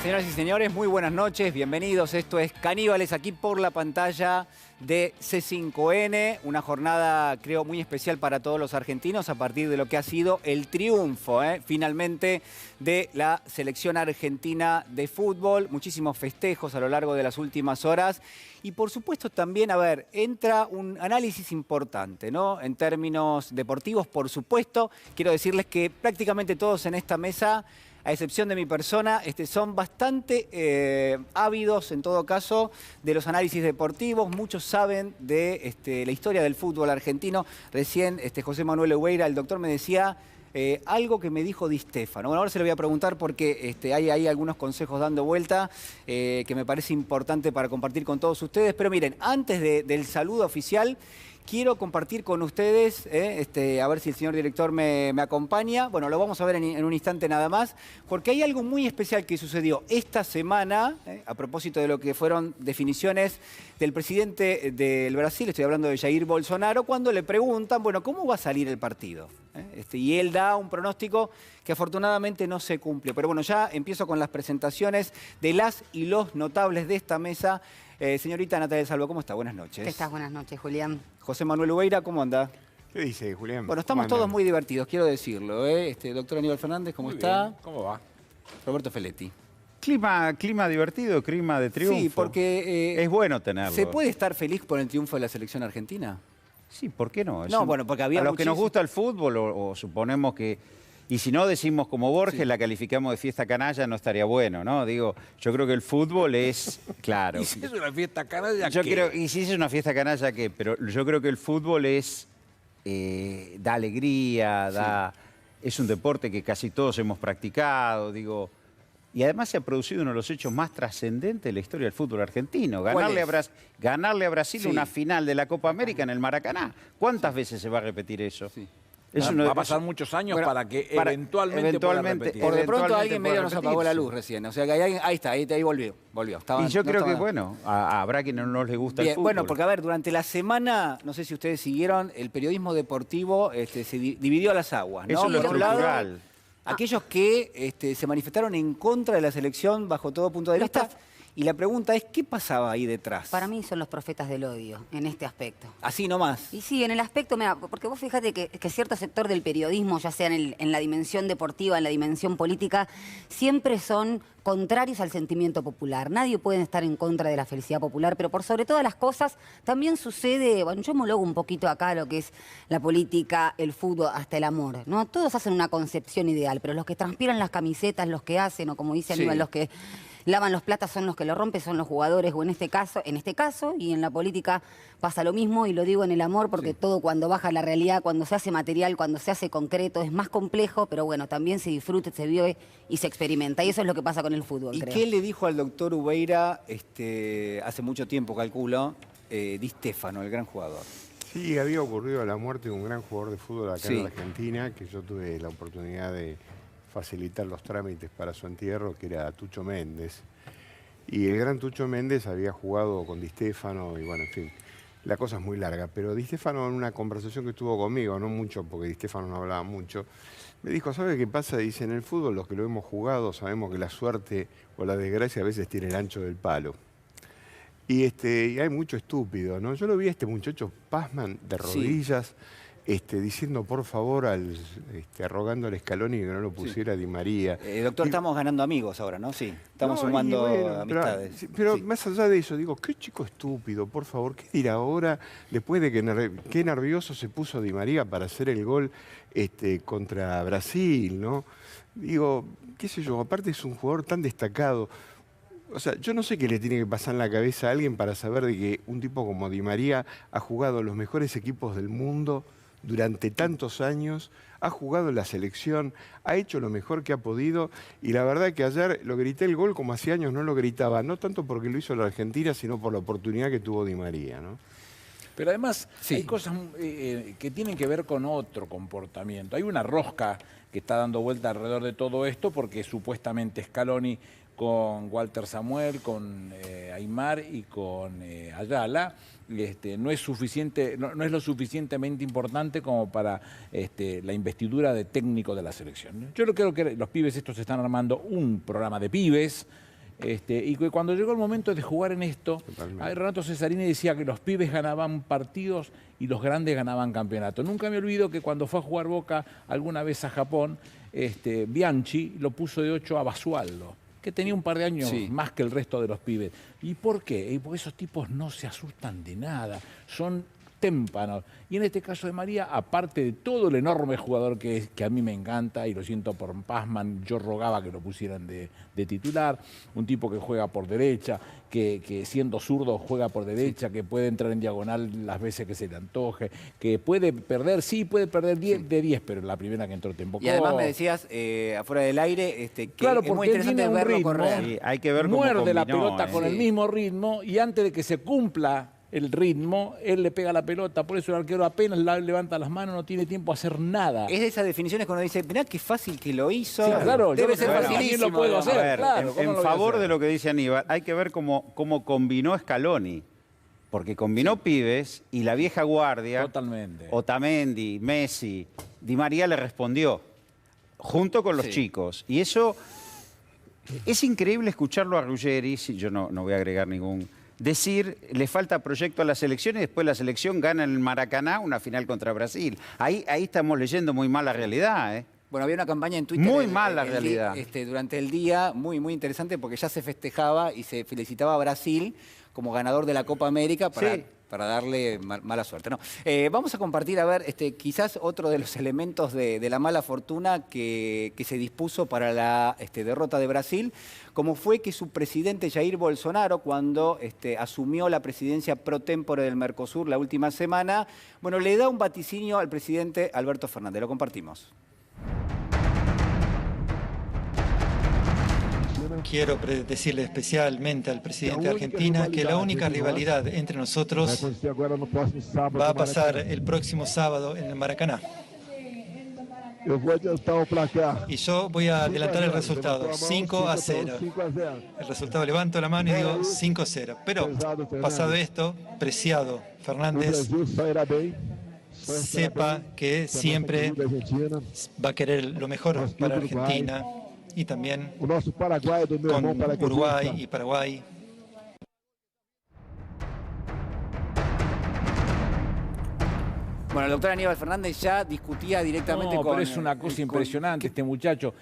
Señoras y señores, muy buenas noches, bienvenidos. Esto es Caníbales, aquí por la pantalla de C5N. Una jornada, creo, muy especial para todos los argentinos a partir de lo que ha sido el triunfo, finalmente, de la selección argentina de fútbol. Muchísimos festejos a lo largo de las últimas horas. Y, por supuesto, también, entra un análisis importante, ¿no? En términos deportivos, por supuesto. Quiero decirles que prácticamente todos en esta mesa, a excepción de mi persona, son bastante ávidos, en todo caso, de los análisis deportivos. Muchos saben de la historia del fútbol argentino. Recién José Manuel Hueira, el doctor, me decía algo que me dijo Di Stéfano. Bueno, ahora se lo voy a preguntar porque hay algunos consejos dando vuelta que me parece importante para compartir con todos ustedes. Pero miren, antes del saludo oficial, quiero compartir con ustedes, a ver si el señor director me acompaña. Bueno, lo vamos a ver en un instante nada más, porque hay algo muy especial que sucedió esta semana, a propósito de lo que fueron definiciones del presidente del Brasil, estoy hablando de Jair Bolsonaro, cuando le preguntan, bueno, ¿cómo va a salir el partido? Y él da un pronóstico que afortunadamente no se cumple. Pero bueno, ya empiezo con las presentaciones de las y los notables de esta mesa. Señorita Natalia Salvo, ¿cómo está? Buenas noches. ¿Qué estás? Buenas noches, Julián. José Manuel Hueira, ¿cómo anda? ¿Qué dice, Julián? Bueno, estamos todos muy divertidos, quiero decirlo. Doctor Aníbal Fernández, ¿cómo está? Bien. ¿Cómo va? Roberto Feletti. Clima divertido, clima de triunfo. Sí, porque es bueno tenerlo. ¿Se puede estar feliz por el triunfo de la selección argentina? Sí, ¿por qué no? Bueno, porque había a los que nos gusta el fútbol, o suponemos que... Y si no decimos como Borges, sí, la calificamos de fiesta canalla, no estaría bueno, ¿no? Digo, yo creo que el fútbol es... Claro. ¿Y si es una fiesta canalla, y si es una fiesta canalla, ¿qué? Pero yo creo que el fútbol es... da alegría, es un deporte que casi todos hemos practicado, digo... Y además se ha producido uno de los hechos más trascendentes de la historia del fútbol argentino. Ganarle a Brasil una final de la Copa América en el Maracaná. ¿Cuántas veces se va a repetir eso? Sí. Va a pasar muchos años para que eventualmente pueda repetir. Por de pronto alguien medio nos apagó la luz recién. O sea que ahí volvió. Y yo creo que, bueno, habrá quien no les gusta el fútbol. Bueno, porque durante la semana, no sé si ustedes siguieron, el periodismo deportivo se dividió a las aguas, ¿no? Eso es lo por un lado, estructural. Aquellos que se manifestaron en contra de la selección bajo todo punto de vista. Y la pregunta es, ¿qué pasaba ahí detrás? Para mí son los profetas del odio en este aspecto. Así nomás. Y sí, en el aspecto, mira, porque vos fíjate que cierto sector del periodismo, ya sea en la dimensión deportiva, en la dimensión política, siempre son contrarios al sentimiento popular. Nadie puede estar en contra de la felicidad popular, pero por sobre todas las cosas también sucede, bueno, yo homologo un poquito acá lo que es la política, el fútbol, hasta el amor, ¿no? Todos hacen una concepción ideal, pero los que transpiran las camisetas, los que hacen, o como dice Aníbal, los que lavan los platos son los que lo rompen, son los jugadores, o en este caso, y en la política pasa lo mismo, y lo digo en el amor, porque todo cuando baja a la realidad, cuando se hace material, cuando se hace concreto, es más complejo, pero bueno, también se disfruta, se vive y se experimenta, y eso es lo que pasa con el fútbol, creo. ¿Y qué le dijo al doctor Hueira hace mucho tiempo, calculo, Di Stéfano, el gran jugador? Sí, había ocurrido la muerte de un gran jugador de fútbol acá en Argentina, que yo tuve la oportunidad de facilitar los trámites para su entierro, que era Tucho Méndez. Y el gran Tucho Méndez había jugado con Di Stéfano y bueno, en fin, la cosa es muy larga. Pero Di Stéfano, en una conversación que tuvo conmigo, no mucho, porque Di Stéfano no hablaba mucho, me dijo, ¿sabe qué pasa? Dice, en el fútbol, los que lo hemos jugado, sabemos que la suerte o la desgracia a veces tiene el ancho del palo. Y hay mucho estúpido, ¿no? Yo lo vi a este muchacho Pazman de rodillas, diciendo por favor, rogándole a Scaloni que no lo pusiera Di María. Doctor, estamos ganando amigos ahora, ¿no? Sí, estamos sumando amistades. Pero más allá de eso, digo, qué chico estúpido, por favor, ¿qué dirá ahora después de que qué nervioso se puso Di María para hacer el gol contra Brasil, ¿no? Digo, qué sé yo, aparte es un jugador tan destacado. O sea, yo no sé qué le tiene que pasar en la cabeza a alguien para saber de que un tipo como Di María ha jugado en los mejores equipos del mundo durante tantos años, ha jugado en la selección, ha hecho lo mejor que ha podido, y la verdad que ayer lo grité el gol como hacía años no lo gritaba, no tanto porque lo hizo la Argentina, sino por la oportunidad que tuvo Di María, ¿no? Pero además hay cosas que tienen que ver con otro comportamiento. Hay una rosca que está dando vuelta alrededor de todo esto porque supuestamente Scaloni con Walter Samuel, con Aimar y con Ayala, no es suficiente, no es lo suficientemente importante como para la investidura de técnico de la selección. Yo creo que los pibes estos están armando un programa de pibes Y que cuando llegó el momento de jugar en esto, Totalmente. Renato Cesarini decía que los pibes ganaban partidos y los grandes ganaban campeonatos. Nunca me olvido que cuando fue a jugar Boca alguna vez a Japón, Bianchi lo puso de 8 a Basualdo, que tenía un par de años más que el resto de los pibes. ¿Y por qué? Porque esos tipos no se asustan de nada, son témpanos. Y en este caso de María, aparte de todo el enorme jugador que es, que a mí me encanta, y lo siento por Pazman, yo rogaba que lo pusieran de titular, un tipo que juega por derecha, que siendo zurdo juega por derecha, que puede entrar en diagonal las veces que se le antoje, que puede perder, puede perder 10 de 10, pero la primera que entró te embocó. Y además me decías, afuera del aire, que claro, es muy porque él interesante tiene un verlo ritmo, correr. Sí, hay que ver cómo muerde la combinó, pelota con el mismo ritmo, y antes de que se cumpla el ritmo, él le pega la pelota, por eso el arquero apenas levanta las manos, no tiene tiempo a hacer nada. Es de esas definiciones cuando dice, mirá qué fácil que lo hizo. Sí, claro, debe yo ser también facilísimo. lo puedo hacer. A ver, claro, ¿cómo en lo voy a favor hacer? de lo que dice Aníbal, hay que ver cómo combinó Scaloni. Porque combinó pibes y la vieja guardia, Totalmente. Otamendi, Messi, Di María le respondió, junto con los chicos. Y eso es increíble escucharlo a Ruggeri, yo no voy a agregar ningún... Decir, le falta proyecto a la selección y después la selección gana en el Maracaná una final contra Brasil. Ahí estamos leyendo muy mal la realidad, ¿eh? Bueno, había una campaña en Twitter. Muy mal la realidad. Durante el día, muy interesante, porque ya se festejaba y se felicitaba a Brasil como ganador de la Copa América para darle mala suerte. No. Vamos a compartir, a ver, quizás otro de los elementos de la mala fortuna que se dispuso para la derrota de Brasil, como fue que su presidente Jair Bolsonaro, cuando asumió la presidencia pro tempore del Mercosur la última semana, bueno, le da un vaticinio al presidente Alberto Fernández. Lo compartimos. Quiero decirle especialmente al presidente de Argentina que la única rivalidad entre nosotros va a pasar el próximo sábado en el Maracaná. Y yo voy a adelantar el resultado, 5-0. El resultado, levanto la mano y digo 5-0. Pero, pasado esto, Preciado Fernández, sepa que siempre va a querer lo mejor para Argentina y también con Uruguay y Paraguay. Bueno, el doctor Aníbal Fernández ya discutía directamente con... pero es una cosa impresionante este muchacho.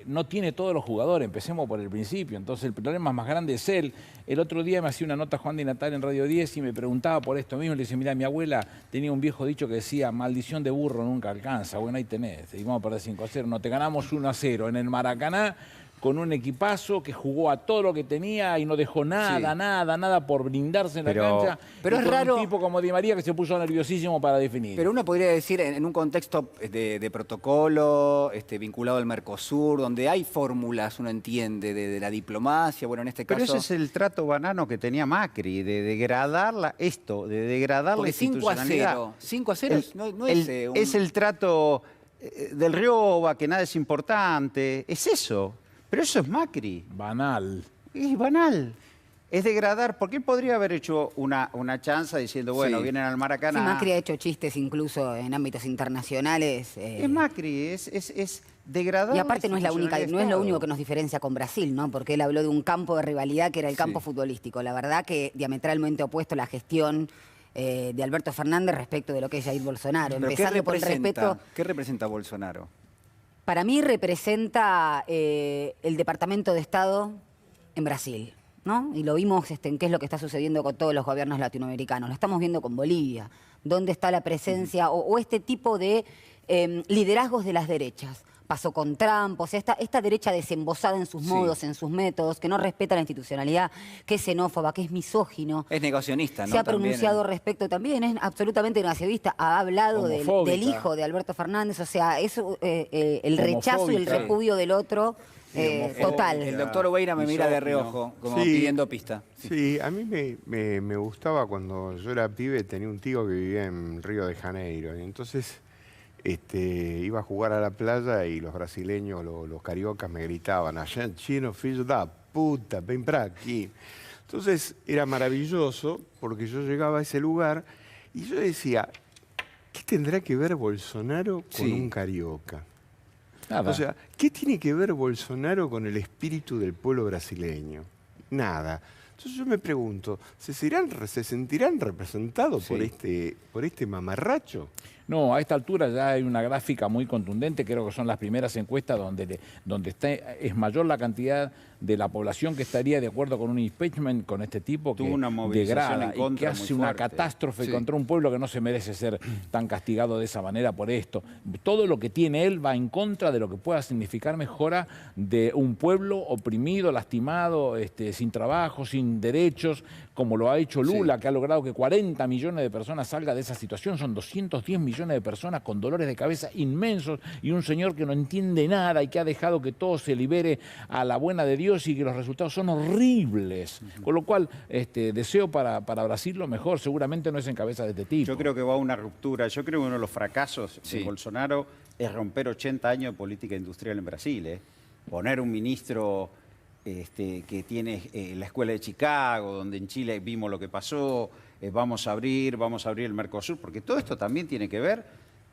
No tiene todos los jugadores, empecemos por el principio. Entonces el problema más grande es él. El otro día me hacía una nota Juan Di Natale en Radio 10 y me preguntaba por esto mismo. Le dice, mira, mi abuela tenía un viejo dicho que decía, maldición de burro nunca alcanza. Bueno, ahí tenés, y vamos a perder 5-0. No, te ganamos 1-0 en el Maracaná, con un equipazo que jugó a todo lo que tenía y no dejó nada por blindarse en la cancha. Pero y es con raro... un tipo como Di María que se puso nerviosísimo para definir. Pero uno podría decir, en un contexto de protocolo, vinculado al Mercosur, donde hay fórmulas, uno entiende, de la diplomacia, bueno, en este caso... Pero ese es el trato banano que tenía Macri, de degradar la institucionalidad. 5-0 no es... Es el trato del Rioba, que nada es importante, es eso. Pero eso es Macri. Banal. Es banal. Es degradar, porque él podría haber hecho una chanza diciendo, bueno, vienen al Maracaná. Sí, Macri ha hecho chistes incluso en ámbitos internacionales. Es Macri, es degradar. Y aparte no es la única, no es lo único que nos... nos diferencia con Brasil, ¿no? Porque él habló de un campo de rivalidad que era el campo futbolístico. La verdad que diametralmente opuesto a la gestión de Alberto Fernández respecto de lo que es Jair Bolsonaro. Pero empezando por el respeto. ¿Qué representa Bolsonaro? Para mí representa el Departamento de Estado en Brasil, ¿no? Y lo vimos en qué es lo que está sucediendo con todos los gobiernos latinoamericanos. Lo estamos viendo con Bolivia. ¿Dónde está la presencia o este tipo de liderazgos de las derechas? Pasó con Trump, o sea, esta derecha desembosada en sus modos, en sus métodos, que no respeta la institucionalidad, que es xenófoba, que es misógino. Es negacionista, ¿no? Se ha pronunciado respecto también, es absolutamente negacionista, ha hablado del hijo de Alberto Fernández, o sea, es el rechazo y el repudio del otro total. El doctor Oveira me mira de reojo, como pidiendo pista. Sí, a mí me gustaba cuando yo era pibe, tenía un tío que vivía en Río de Janeiro, y entonces... iba a jugar a la playa y los brasileños, los cariocas me gritaban, allá chino, filho da puta, ven para aquí. Entonces era maravilloso porque yo llegaba a ese lugar y yo decía, ¿qué tendrá que ver Bolsonaro con un carioca? Nada. O sea, ¿qué tiene que ver Bolsonaro con el espíritu del pueblo brasileño? nada. Entonces yo me pregunto, ¿se sentirán representados por este mamarracho? No, a esta altura ya hay una gráfica muy contundente, creo que son las primeras encuestas donde es mayor la cantidad de la población que estaría de acuerdo con un impeachment con este tipo, que degrada y que hace una catástrofe contra un pueblo que no se merece ser tan castigado de esa manera por esto. Todo lo que tiene él va en contra de lo que pueda significar mejora de un pueblo oprimido, lastimado, sin trabajo, sin derechos, como lo ha hecho Lula, que ha logrado que 40 millones de personas salgan de esa situación. Son 210 millones de personas con dolores de cabeza inmensos y un señor que no entiende nada y que ha dejado que todo se libere a la buena de Dios y que los resultados son horribles. Con lo cual, deseo para Brasil lo mejor. Seguramente no es en cabeza de este tipo. Yo creo que va a una ruptura. Yo creo que uno de los fracasos de Bolsonaro es romper 80 años de política industrial en Brasil. Poner un ministro que tiene la escuela de Chicago, donde en Chile vimos lo que pasó, vamos a abrir el Mercosur, porque todo esto también tiene que ver.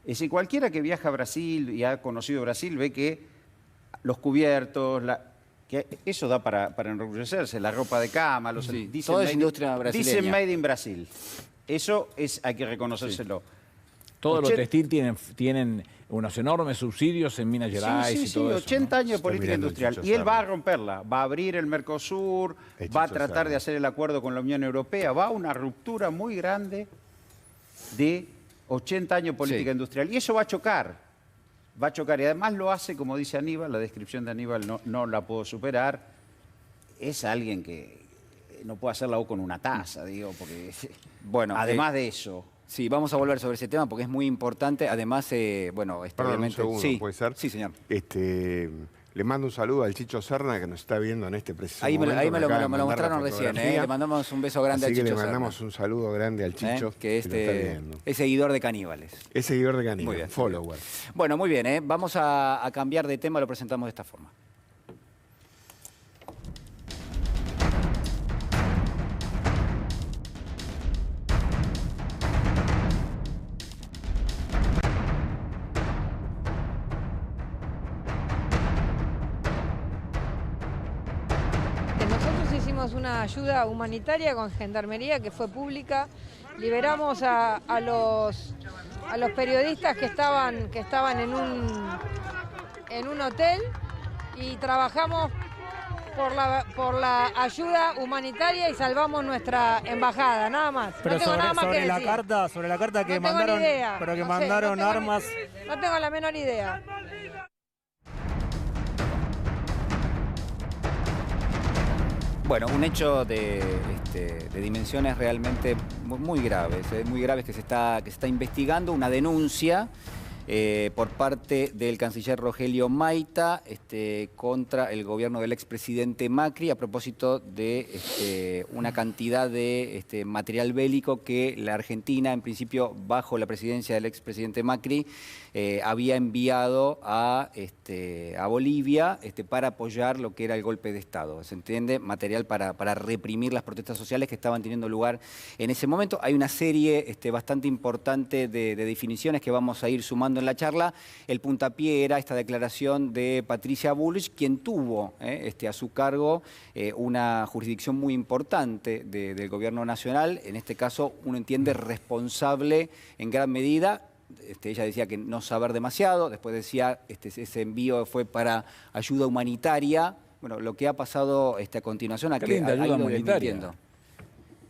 Es decir, cualquiera que viaja a Brasil y ha conocido Brasil ve que los cubiertos, que eso da para enorgullecerse, la ropa de cama, toda es industria brasileña. Dicen Made in Brasil. Eso hay que reconocérselo. Todos los textiles tienen unos enormes subsidios en Minas Gerais y todo eso. 80 años de política industrial. Y él va a romperla, va a abrir el Mercosur, va a tratar de hacer el acuerdo con la Unión Europea, va a una ruptura muy grande de 80 años de política industrial. Y eso va a chocar. Va a chocar. Y además lo hace, como dice Aníbal, la descripción de Aníbal no la puedo superar. Es alguien que no puede hacer la O con una taza, digo, porque... Bueno, además de eso... Sí, vamos a volver sobre ese tema porque es muy importante. Además, Perdón, obviamente... un segundo, ¿puede ser? Sí, señor. Le mando un saludo al Chicho Serna, que nos está viendo en este preciso momento. Ahí me lo mostraron recién. Le mandamos un beso grande al Chicho Serna. Así que le mandamos un saludo grande al Chicho, que es seguidor de Caníbales. Es seguidor de Caníbales, muy bien, follower. Bueno, muy bien. Vamos a cambiar de tema, lo presentamos de esta forma. Una ayuda humanitaria con Gendarmería que fue pública. Liberamos a los periodistas que estaban en un hotel y trabajamos por la ayuda humanitaria y salvamos nuestra embajada, nada más. Pero no tengo nada más que decir. Sobre la carta que no mandaron, idea. pero que no mandaron sé, no armas. No tengo la menor idea. Bueno, un hecho de dimensiones realmente muy graves, que se está investigando, una denuncia por parte del canciller Rogelio Maita contra el gobierno del expresidente Macri a propósito de una cantidad de material bélico que la Argentina, en principio bajo la presidencia del expresidente Macri, había enviado a Bolivia para apoyar lo que era el golpe de Estado. ¿Se entiende? Material para reprimir las protestas sociales que estaban teniendo lugar en ese momento. Hay una serie bastante importante de definiciones que vamos a ir sumando en la charla. El puntapié era esta declaración de Patricia Bullrich, quien tuvo a su cargo una jurisdicción muy importante del gobierno nacional, en este caso uno entiende responsable en gran medida. Ella decía que no saber demasiado, después decía ese envío fue para ayuda humanitaria. Bueno, lo que ha pasado a continuación, ayuda humanitaria.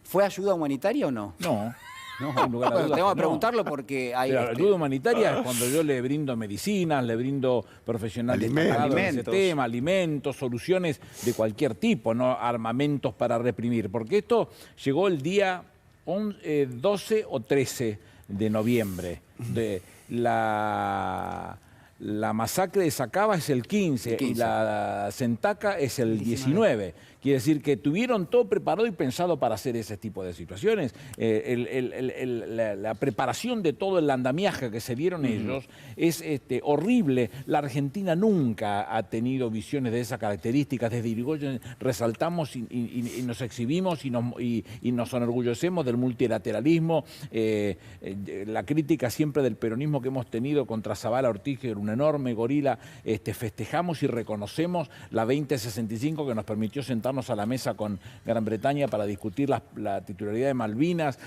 ¿Fue ayuda humanitaria o no? No. Bueno, tengo que preguntarlo porque hay... Pero ayuda humanitaria es cuando yo le brindo medicinas, le brindo profesionales de ese tema, alimentos, soluciones de cualquier tipo, no armamentos para reprimir. Porque esto llegó el día 12 o 13 de noviembre. La masacre de Sacaba es el 15 y la Centaca es el 19. Quiere decir que tuvieron todo preparado y pensado para hacer ese tipo de situaciones. La preparación de todo el andamiaje que se dieron ellos es horrible. La Argentina nunca ha tenido visiones de esas características. Desde Irigoyen resaltamos y nos exhibimos y nos enorgullecemos del multilateralismo. La crítica siempre del peronismo que hemos tenido contra Zavala Ortiz, que era un enorme gorila, festejamos y reconocemos la 2065 que nos permitió sentarnos a la mesa con Gran Bretaña para discutir la titularidad de Malvinas.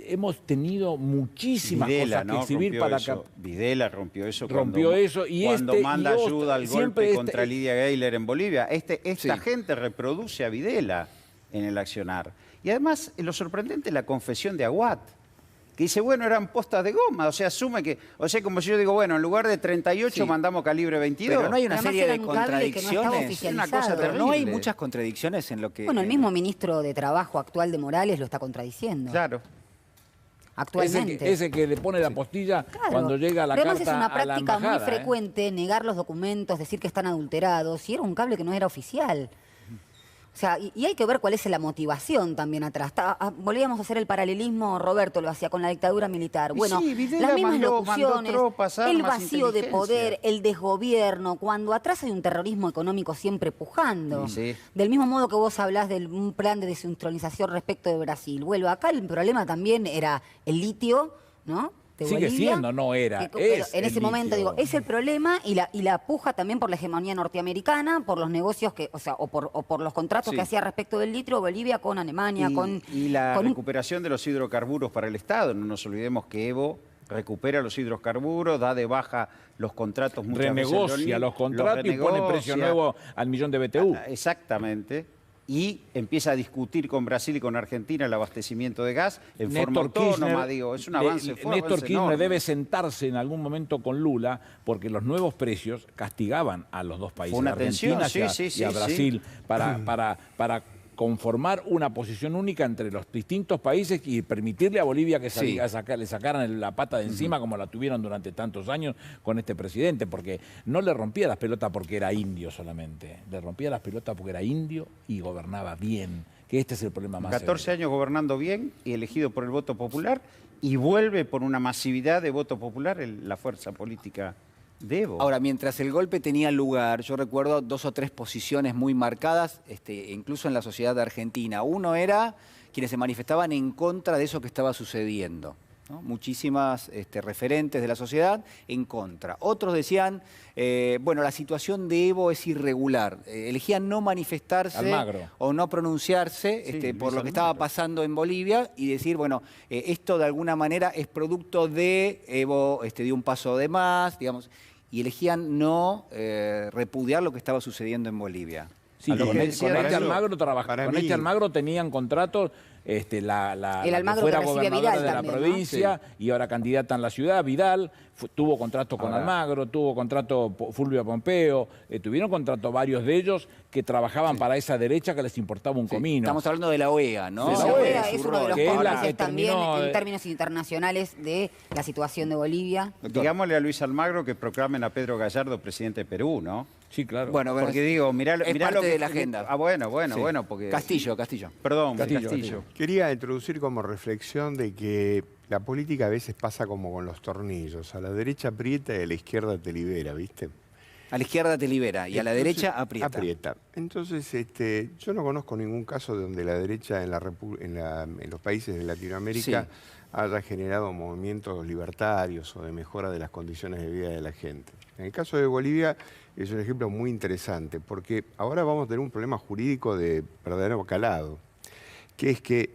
Hemos tenido muchísimas Videla, cosas que exhibir para acá. Videla rompió eso. Rompió eso cuando manda ayuda al golpe contra Lidia Gayler en Bolivia. Esta gente reproduce a Videla en el accionar. Y además, lo sorprendente es la confesión de Aguad, que dice, bueno, eran postas de goma, o sea, asume que, o sea, como si yo digo, bueno, en lugar de 38 mandamos calibre 22. Pero no hay una Además, serie de era un cable que no estaba contradicciones. oficializado. Una cosa terrible. No hay muchas contradicciones en lo que... Bueno, el mismo ministro de Trabajo actual de Morales lo está contradiciendo. Claro. Actualmente. Ese que le pone la postilla Claro. cuando llega la Además carta es una a la práctica embajada, muy frecuente negar los documentos, decir que están adulterados, y era un cable que no era oficial. O sea, y hay que ver cuál es la motivación también atrás. Volvíamos a hacer el paralelismo, Roberto lo hacía con la dictadura militar. Bueno, sí, Videla las mismas mandó locuciones, tropas, el armas, vacío de inteligencia. poder, el desgobierno, cuando atrás hay un terrorismo económico siempre pujando. Sí. Del mismo modo que vos hablás de un plan de desindustrialización respecto de Brasil. Bueno, acá el problema también era el litio, ¿no? De Sigue Bolivia, siendo, no era, pero es en el ese momento, litio. digo, es el problema y la puja también por la hegemonía norteamericana, por los negocios que, o sea, o por los contratos que hacía respecto del litio Bolivia con Alemania, Y la con recuperación de los hidrocarburos para el Estado. No nos olvidemos que Evo recupera los hidrocarburos, da de baja los contratos muchas veces. Renegocia los contratos y pone precio nuevo al millón de BTU. Exactamente. Y empieza a discutir con Brasil y con Argentina el abastecimiento de gas en forma Néstor autónoma, Kirchner, digo, es un avance fuerte. Néstor Kirchner debe sentarse en algún momento con Lula porque los nuevos precios castigaban a los dos países, Fue una a Argentina tensión, y a Brasil, para conformar una posición única entre los distintos países y permitirle a Bolivia que le sacaran la pata de encima como la tuvieron durante tantos años con este presidente, porque no le rompía las pelotas porque era indio solamente, le rompía las pelotas porque era indio y gobernaba bien, que este es el problema más 14 severo. años gobernando bien y elegido por el voto popular y vuelve por una masividad de voto popular la fuerza política de Evo. Ahora, mientras el golpe tenía lugar, yo recuerdo 2 o 3 posiciones muy marcadas, incluso en la sociedad de Argentina. Uno era quienes se manifestaban en contra de eso que estaba sucediendo, ¿no? Muchísimas referentes de la sociedad en contra. Otros decían, bueno, la situación de Evo es irregular. Elegían no manifestarse Almagro. o no pronunciarse por lo que estaba pasando en Bolivia y decir, bueno, esto de alguna manera es producto de Evo, dio un paso de más, digamos, y elegían no repudiar lo que estaba sucediendo en Bolivia. Sí, lo con que este decía Darío, Almagro para mí- Almagro tenían contratos, El la que Almagro fuera que recibe gobernadora Vidal de la también, ¿no? provincia y ahora candidata en la ciudad, Vidal, tuvo contrato con Almagro, tuvo contrato Fulvio Pompeo, tuvieron contrato varios de ellos que trabajaban para esa derecha que les importaba un comino. Estamos hablando de la OEA, ¿no? De la La OEA, OEA Su es uno de rol. los que es la cómplices que también terminó en términos internacionales de la situación de Bolivia. Digámosle a Luis Almagro que proclamen a Pedro Gallardo presidente de Perú, ¿no? Sí, claro. Bueno, Porque digo, mirá es lo parte que... de la agenda. Ah, bueno, Sí. porque... Castillo. Perdón, Castillo. Castillo. Quería introducir como reflexión de que la política a veces pasa como con los tornillos. A la derecha aprieta y a la izquierda te libera, ¿viste? A la izquierda te libera y a la Entonces, derecha aprieta. Entonces, yo no conozco ningún caso donde la derecha en los países de Latinoamérica haya generado movimientos libertarios o de mejora de las condiciones de vida de la gente. En el caso de Bolivia es un ejemplo muy interesante, porque ahora vamos a tener un problema jurídico de verdadero calado, que es que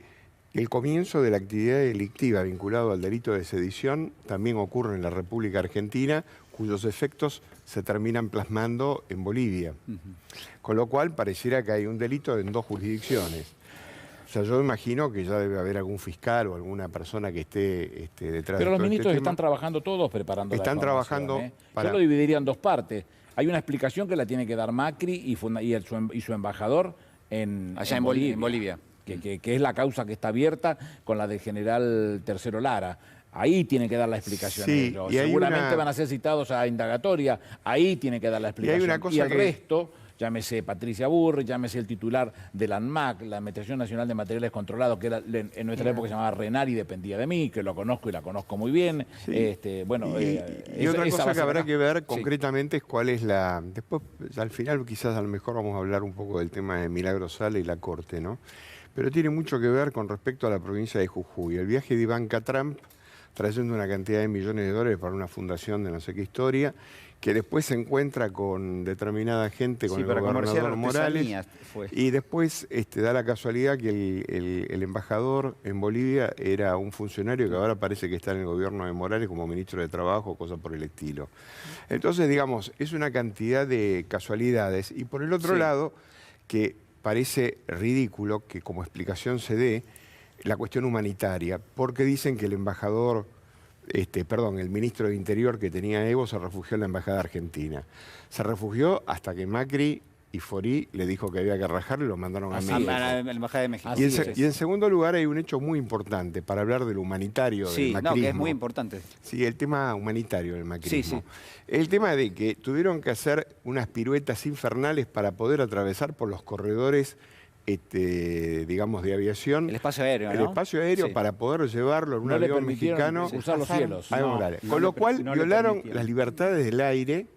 el comienzo de la actividad delictiva vinculado al delito de sedición también ocurre en la República Argentina, cuyos efectos se terminan plasmando en Bolivia. Con lo cual pareciera que hay un delito en 2 jurisdicciones. O sea, yo imagino que ya debe haber algún fiscal o alguna persona que esté detrás de Pero los todo ministros este están tema. trabajando todos preparando Están la información, trabajando para- Yo lo dividiría en 2 partes. Hay una explicación que la tiene que dar Macri y su embajador Allá en Bolivia. Que es la causa que está abierta con la del general Tercero Lara. Ahí tiene que dar la explicación. Sí, ellos. y hay Seguramente una- van a ser citados a indagatoria. Ahí tiene que dar la explicación. una cosa y el que- resto, llámese Patricia Burri, llámese el titular de la ANMAC, la Administración Nacional de Materiales Controlados, que era, en nuestra época se llamaba RENAR y dependía de mí, que lo conozco y la conozco muy bien. Bueno, Y otra esa va cosa a que ser habrá acá. que ver Sí. concretamente es cuál es la... Después, al final, quizás a lo mejor vamos a hablar un poco del tema de Milagro Sala y la Corte, ¿no? Pero tiene mucho que ver con respecto a la provincia de Jujuy. El viaje de Ivanka Trump trayendo una cantidad de millones de dólares para una fundación de no sé qué historia, que después se encuentra con determinada gente, con el gobernador Morales, y después da la casualidad que el embajador en Bolivia era un funcionario que ahora parece que está en el gobierno de Morales como ministro de Trabajo, cosas por el estilo. Entonces, digamos, es una cantidad de casualidades. Y por el otro lado, que parece ridículo que como explicación se dé la cuestión humanitaria, porque dicen que el embajador... el ministro de Interior que tenía Evo se refugió en la Embajada Argentina. Se refugió hasta que Macri y Forí le dijo que había que rajarlo y lo mandaron a México. la Embajada de México. Y en segundo lugar hay un hecho muy importante para hablar de lo humanitario del macrismo. No, que es muy importante. Sí, el tema humanitario del macrismo. Sí. El tema de que tuvieron que hacer unas piruetas infernales para poder atravesar por los corredores digamos, de aviación. El espacio aéreo, ¿no? El espacio aéreo para poder llevarlo en un avión mexicano. Cruzar los cielos. Con lo cual violaron las libertades del aire,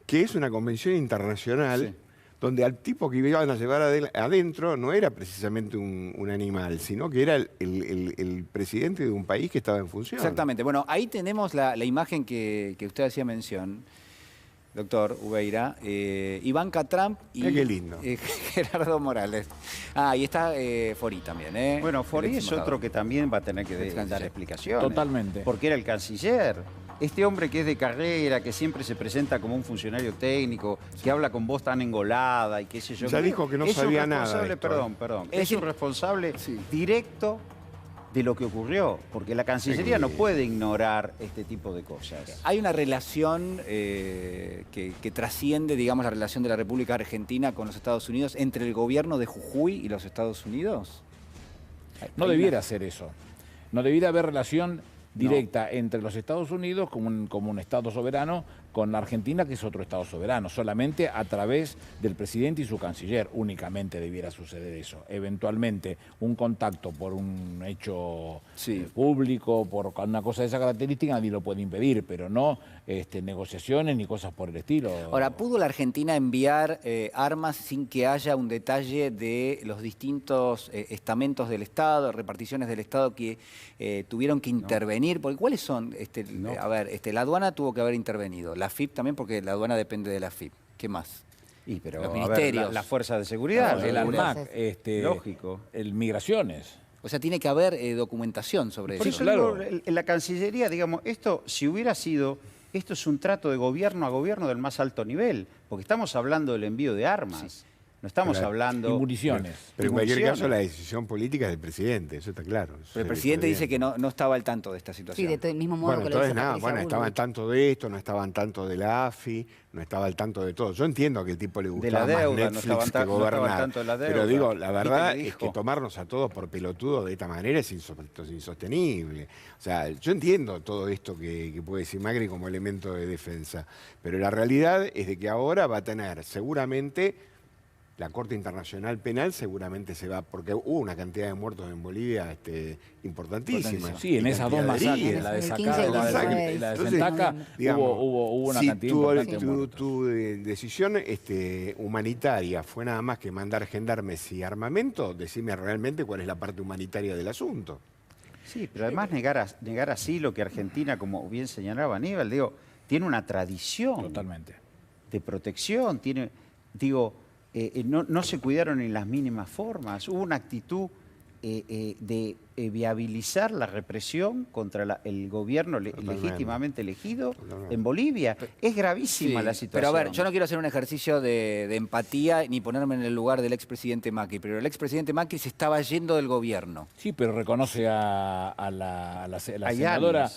que es una convención internacional, donde al tipo que iban a llevar adentro no era precisamente un animal, sino que era el presidente de un país que estaba en función. Exactamente. Bueno, ahí tenemos la imagen que usted hacía mención. Doctor Ubeira, Ivanka Trump y qué lindo. Gerardo Morales. Y está Forí también. Bueno, Forí es otro que también va a tener que dar explicaciones. Totalmente. Porque era el canciller. Este hombre que es de carrera, que siempre se presenta como un funcionario técnico, que habla con voz tan engolada y qué sé yo. Ya dijo que no sabía nada. Perdón. Es un responsable directo de lo que ocurrió, porque la Cancillería no puede ignorar este tipo de cosas. Hay una relación que trasciende, digamos, la relación de la República Argentina con los Estados Unidos entre el gobierno de Jujuy y los Estados Unidos. No debiera ser eso. No debiera haber relación directa entre los Estados Unidos como un Estado soberano con la Argentina, que es otro Estado soberano. Solamente a través del presidente y su canciller únicamente debiera suceder eso. Eventualmente un contacto por un hecho público, por una cosa de esa característica, nadie lo puede impedir, pero no negociaciones ni cosas por el estilo. Ahora, ¿pudo la Argentina enviar armas sin que haya un detalle de los distintos estamentos del Estado, reparticiones del Estado que tuvieron que intervenir? Porque ¿cuáles son? A ver, la aduana tuvo que haber intervenido. La AFIP también, porque la aduana depende de la AFIP. ¿Qué más? Pero, los ministerios. La fuerza de seguridad. El ANMAC. Lógico. El Migraciones. O sea, tiene que haber documentación sobre Por eso. eso, claro. En la Cancillería, digamos, esto, si hubiera sido... Esto es un trato de gobierno a gobierno del más alto nivel, porque estamos hablando del envío de armas. No estamos hablando... Y municiones. Pero en cualquier caso la decisión política es del presidente, eso está claro. Pero el presidente dice que no estaba al tanto de esta situación. Sí, del mismo modo que lo dice Patricia Bullrich. Estaba al tanto de esto, no estaba al tanto de la AFI, no estaba al tanto de todo. Yo entiendo que el tipo le gustaba más Netflix que gobernar, pero digo, la verdad es que tomarnos a todos por pelotudos de esta manera es insostenible. O sea, yo entiendo todo esto que puede decir Macri como elemento de defensa, pero la realidad es de que ahora va a tener seguramente... La Corte Internacional Penal seguramente se va, porque hubo una cantidad de muertos en Bolivia importantísima. Sí, en esas dos masacres, la de Sacada y la de Sentaca, hubo una cantidad importante de muertos. Tu decisión humanitaria fue nada más que mandar gendarmes y armamento, decime realmente cuál es la parte humanitaria del asunto. Sí, pero además negar así lo que Argentina, como bien señalaba Aníbal, tiene una tradición de protección, no se cuidaron en las mínimas formas. Hubo una actitud de viabilizar la represión contra el gobierno legítimamente elegido en Bolivia. Es gravísima la situación. Pero a ver, yo no quiero hacer un ejercicio de empatía ni ponerme en el lugar del expresidente Macri, pero el expresidente Macri se estaba yendo del gobierno. Sí, pero reconoce a la senadora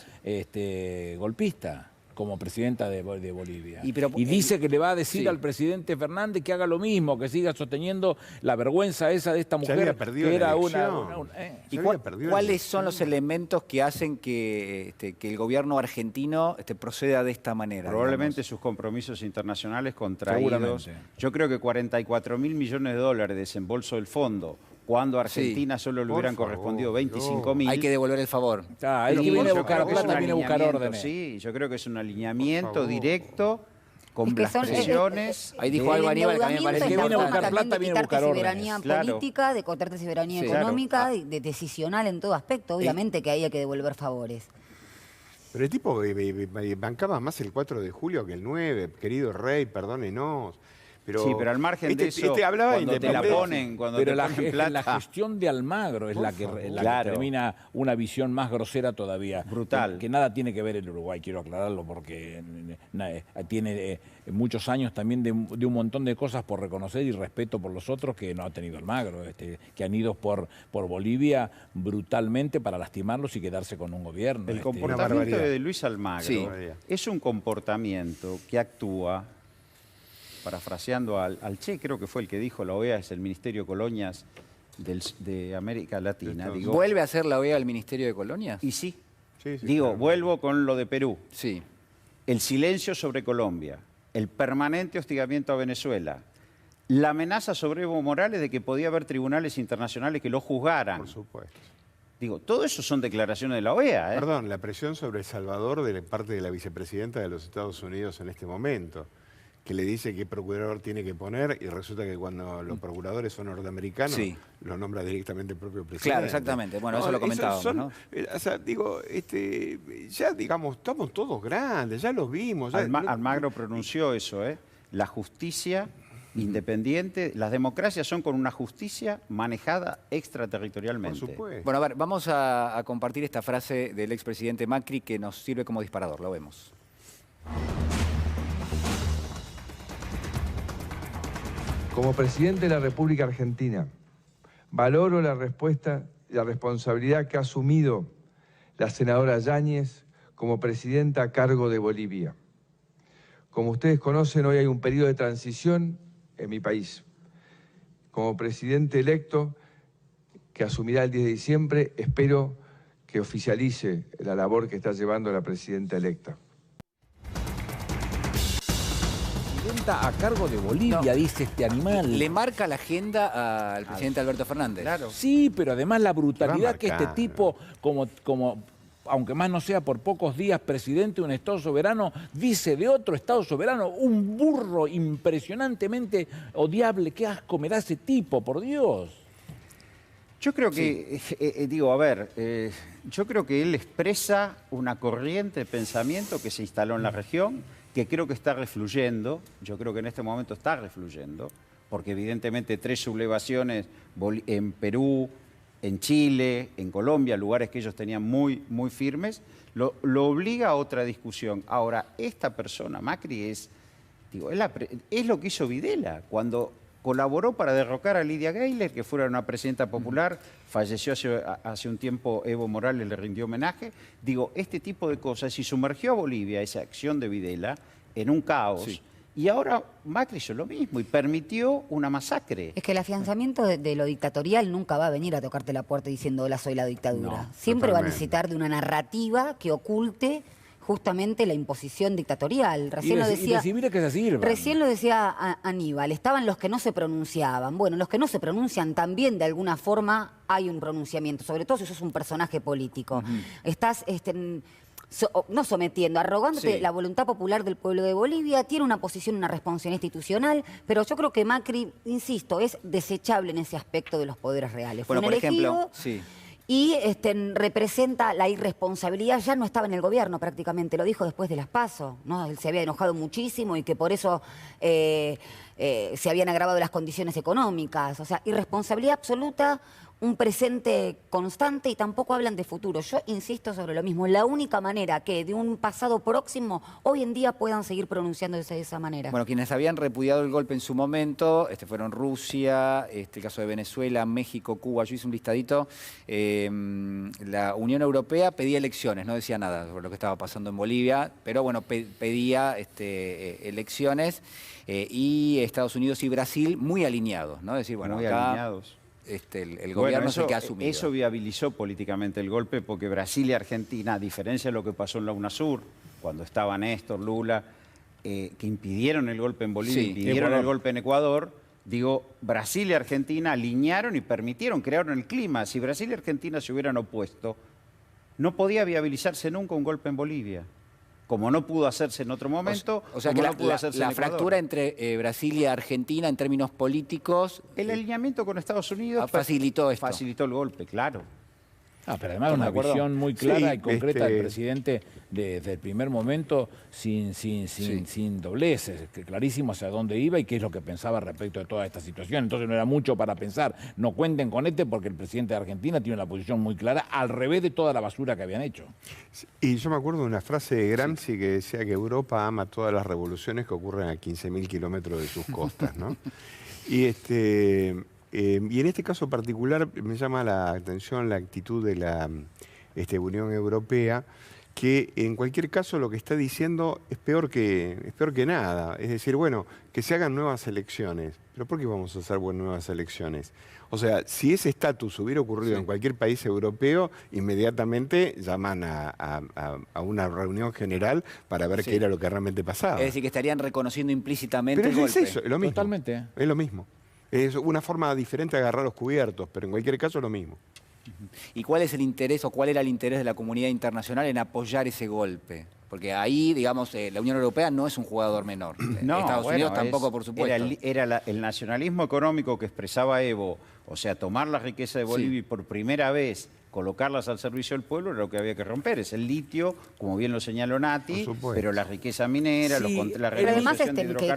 golpista como presidenta de Bolivia. Y dice que le va a decir al presidente Fernández que haga lo mismo, que siga sosteniendo la vergüenza esa de esta mujer que era ¿Y cuáles son los elementos que hacen que el gobierno argentino proceda de esta manera? Probablemente sus compromisos internacionales contraídos. Yo creo que 44.000 millones de dólares de desembolso del fondo, cuando a Argentina solo le hubieran correspondido 25.000. Hay que devolver el favor. El que viene a buscar plata viene a buscar órdenes. Sí, yo creo que es un alineamiento directo con las presiones. Ahí dijo algo Aníbal, que a mí me parece que viene a buscar plata, viene a buscar órdenes. Soberanía política, de cortarte soberanía económica, de decisional en todo aspecto. Obviamente que ahí hay que devolver favores. Pero el tipo bancaba más el 4 de julio que el 9, querido rey, perdónenos. Pero sí, pero al margen de eso, hablaba cuando te la ponen, cuando pero te ponen plata... la gestión de Almagro es la que termina una visión más grosera todavía. Brutal. Que nada tiene que ver el Uruguay, quiero aclararlo, porque tiene muchos años también de un montón de cosas por reconocer y respeto por los otros que no ha tenido Almagro, que han ido por Bolivia brutalmente para lastimarlos y quedarse con un gobierno. El comportamiento de Luis Almagro es un comportamiento que actúa... Parafraseando al Che, creo que fue el que dijo, la OEA es el Ministerio de Colonias de América Latina. Digo, ¿vuelve a ser la OEA el Ministerio de Colonias? Y sí. Sí, Digo, claro. vuelvo con lo de Perú. Sí. El silencio sobre Colombia, el permanente hostigamiento a Venezuela, la amenaza sobre Evo Morales de que podía haber tribunales internacionales que lo juzgaran. Por supuesto. Digo, todo eso son declaraciones de la OEA. Perdón, la presión sobre El Salvador de parte de la vicepresidenta de los Estados Unidos en este momento, que le dice qué procurador tiene que poner y resulta que cuando los procuradores son norteamericanos, lo nombra directamente el propio presidente. Claro, exactamente. Bueno, eso lo comentábamos, ¿no? O sea, digo, ya digamos, estamos todos grandes, ya los vimos. Almagro pronunció eso, La justicia independiente, las democracias son con una justicia manejada extraterritorialmente. Por supuesto. Bueno, a ver, vamos a compartir esta frase del expresidente Macri que nos sirve como disparador. Lo vemos. Como presidente de la República Argentina, valoro la respuesta y la responsabilidad que ha asumido la senadora Yáñez como presidenta a cargo de Bolivia. Como ustedes conocen, hoy hay un periodo de transición en mi país. Como presidente electo, que asumirá el 10 de diciembre, espero que oficialice la labor que está llevando la presidenta electa. A cargo de Bolivia, dice este animal. Le marca la agenda al presidente Alberto Fernández. Claro. Sí, pero además la brutalidad que este tipo, como aunque más no sea por pocos días presidente de un Estado soberano, dice de otro Estado soberano, un burro impresionantemente odiable. Qué asco me da ese tipo, por Dios. Yo creo que, yo creo que él expresa una corriente de pensamiento que se instaló en la región, que creo que está refluyendo, yo creo que en este momento está refluyendo, porque evidentemente 3 sublevaciones en Perú, en Chile, en Colombia, lugares que ellos tenían muy firmes, lo obliga a otra discusión. Ahora, esta persona, Macri, es lo que hizo Videla, cuando colaboró para derrocar a Lidia Gayler, que fuera una presidenta popular, falleció hace un tiempo Evo Morales, le rindió homenaje. Digo, este tipo de cosas, y sumergió a Bolivia, esa acción de Videla, en un caos. Sí. Y ahora Macri hizo lo mismo y permitió una masacre. Es que el afianzamiento de lo dictatorial nunca va a venir a tocarte la puerta diciendo hola, soy la dictadura. No, siempre totalmente. va a necesitar de una narrativa que oculte justamente la imposición dictatorial. Recién lo decía, recibir que se sirvan. Recién lo decía Aníbal, estaban los que no se pronunciaban. Bueno, los que no se pronuncian también de alguna forma hay un pronunciamiento, sobre todo si sos un personaje político. Estás no sometiendo, arrogándote la voluntad popular del pueblo de Bolivia, tiene una posición, una responsabilidad institucional, pero yo creo que Macri, insisto, es desechable en ese aspecto de los poderes reales. Bueno, Fue por elegido, ejemplo, y representa la irresponsabilidad, ya no estaba en el gobierno prácticamente, lo dijo después de las PASO, ¿no? Él se había enojado muchísimo y que por eso se habían agravado las condiciones económicas. O sea, irresponsabilidad absoluta, un presente constante y tampoco hablan de futuro. Yo insisto sobre lo mismo, la única manera que de un pasado próximo hoy en día puedan seguir pronunciándose de esa manera. Bueno, quienes habían repudiado el golpe en su momento fueron Rusia, el caso de Venezuela, México, Cuba. Yo hice un listadito. La Unión Europea pedía elecciones, no decía nada sobre lo que estaba pasando en Bolivia, pero bueno, pedía elecciones y Estados Unidos y Brasil muy alineados, ¿no? Es decir, bueno, muy acá alineados. El gobierno es el que ha asumido. Eso viabilizó políticamente el golpe porque Brasil y Argentina, a diferencia de lo que pasó en la UNASUR, cuando estaba Néstor, Lula, que impidieron el golpe en Bolivia, impidieron el golpe en Ecuador, Brasil y Argentina alinearon y permitieron, crearon el clima. Si Brasil y Argentina se hubieran opuesto, no podía viabilizarse nunca un golpe en Bolivia. Como no pudo hacerse en otro momento, o sea que no pudo hacerse en la Ecuador. fractura entre Brasil y Argentina en términos políticos... El alineamiento con Estados Unidos facilitó esto. Facilitó el golpe, claro. Pero además una visión muy clara y concreta del presidente desde el primer momento, sin dobleces, clarísimo hacia dónde iba y qué es lo que pensaba respecto de toda esta situación. Entonces no era mucho para pensar, no cuenten con porque el presidente de Argentina tiene una posición muy clara, al revés de toda la basura que habían hecho. Y yo me acuerdo de una frase de Gramsci que decía que Europa ama todas las revoluciones que ocurren a 15.000 kilómetros de sus costas, ¿no? Y en este caso particular me llama la atención la actitud de la Unión Europea, que en cualquier caso lo que está diciendo es peor que nada. Es decir, bueno, que se hagan nuevas elecciones. ¿Pero por qué vamos a hacer nuevas elecciones? O sea, si ese estatus hubiera ocurrido en cualquier país europeo, inmediatamente llaman a una reunión general para ver qué era lo que realmente pasaba. Es decir, que estarían reconociendo implícitamente el golpe. Pero es eso, es lo mismo. Totalmente. Es lo mismo. Es una forma diferente de agarrar los cubiertos, pero en cualquier caso es lo mismo. ¿Y cuál es el interés o cuál era el interés de la comunidad internacional en apoyar ese golpe? Porque ahí, digamos, la Unión Europea no es un jugador menor. No, Estados Unidos tampoco, por supuesto. Era el nacionalismo económico que expresaba Evo, o sea, tomar la riqueza de Bolivia y por primera vez colocarlas al servicio del pueblo, era lo que había que romper. Es el litio, como bien lo señaló Nati, pero la riqueza minera, la pero además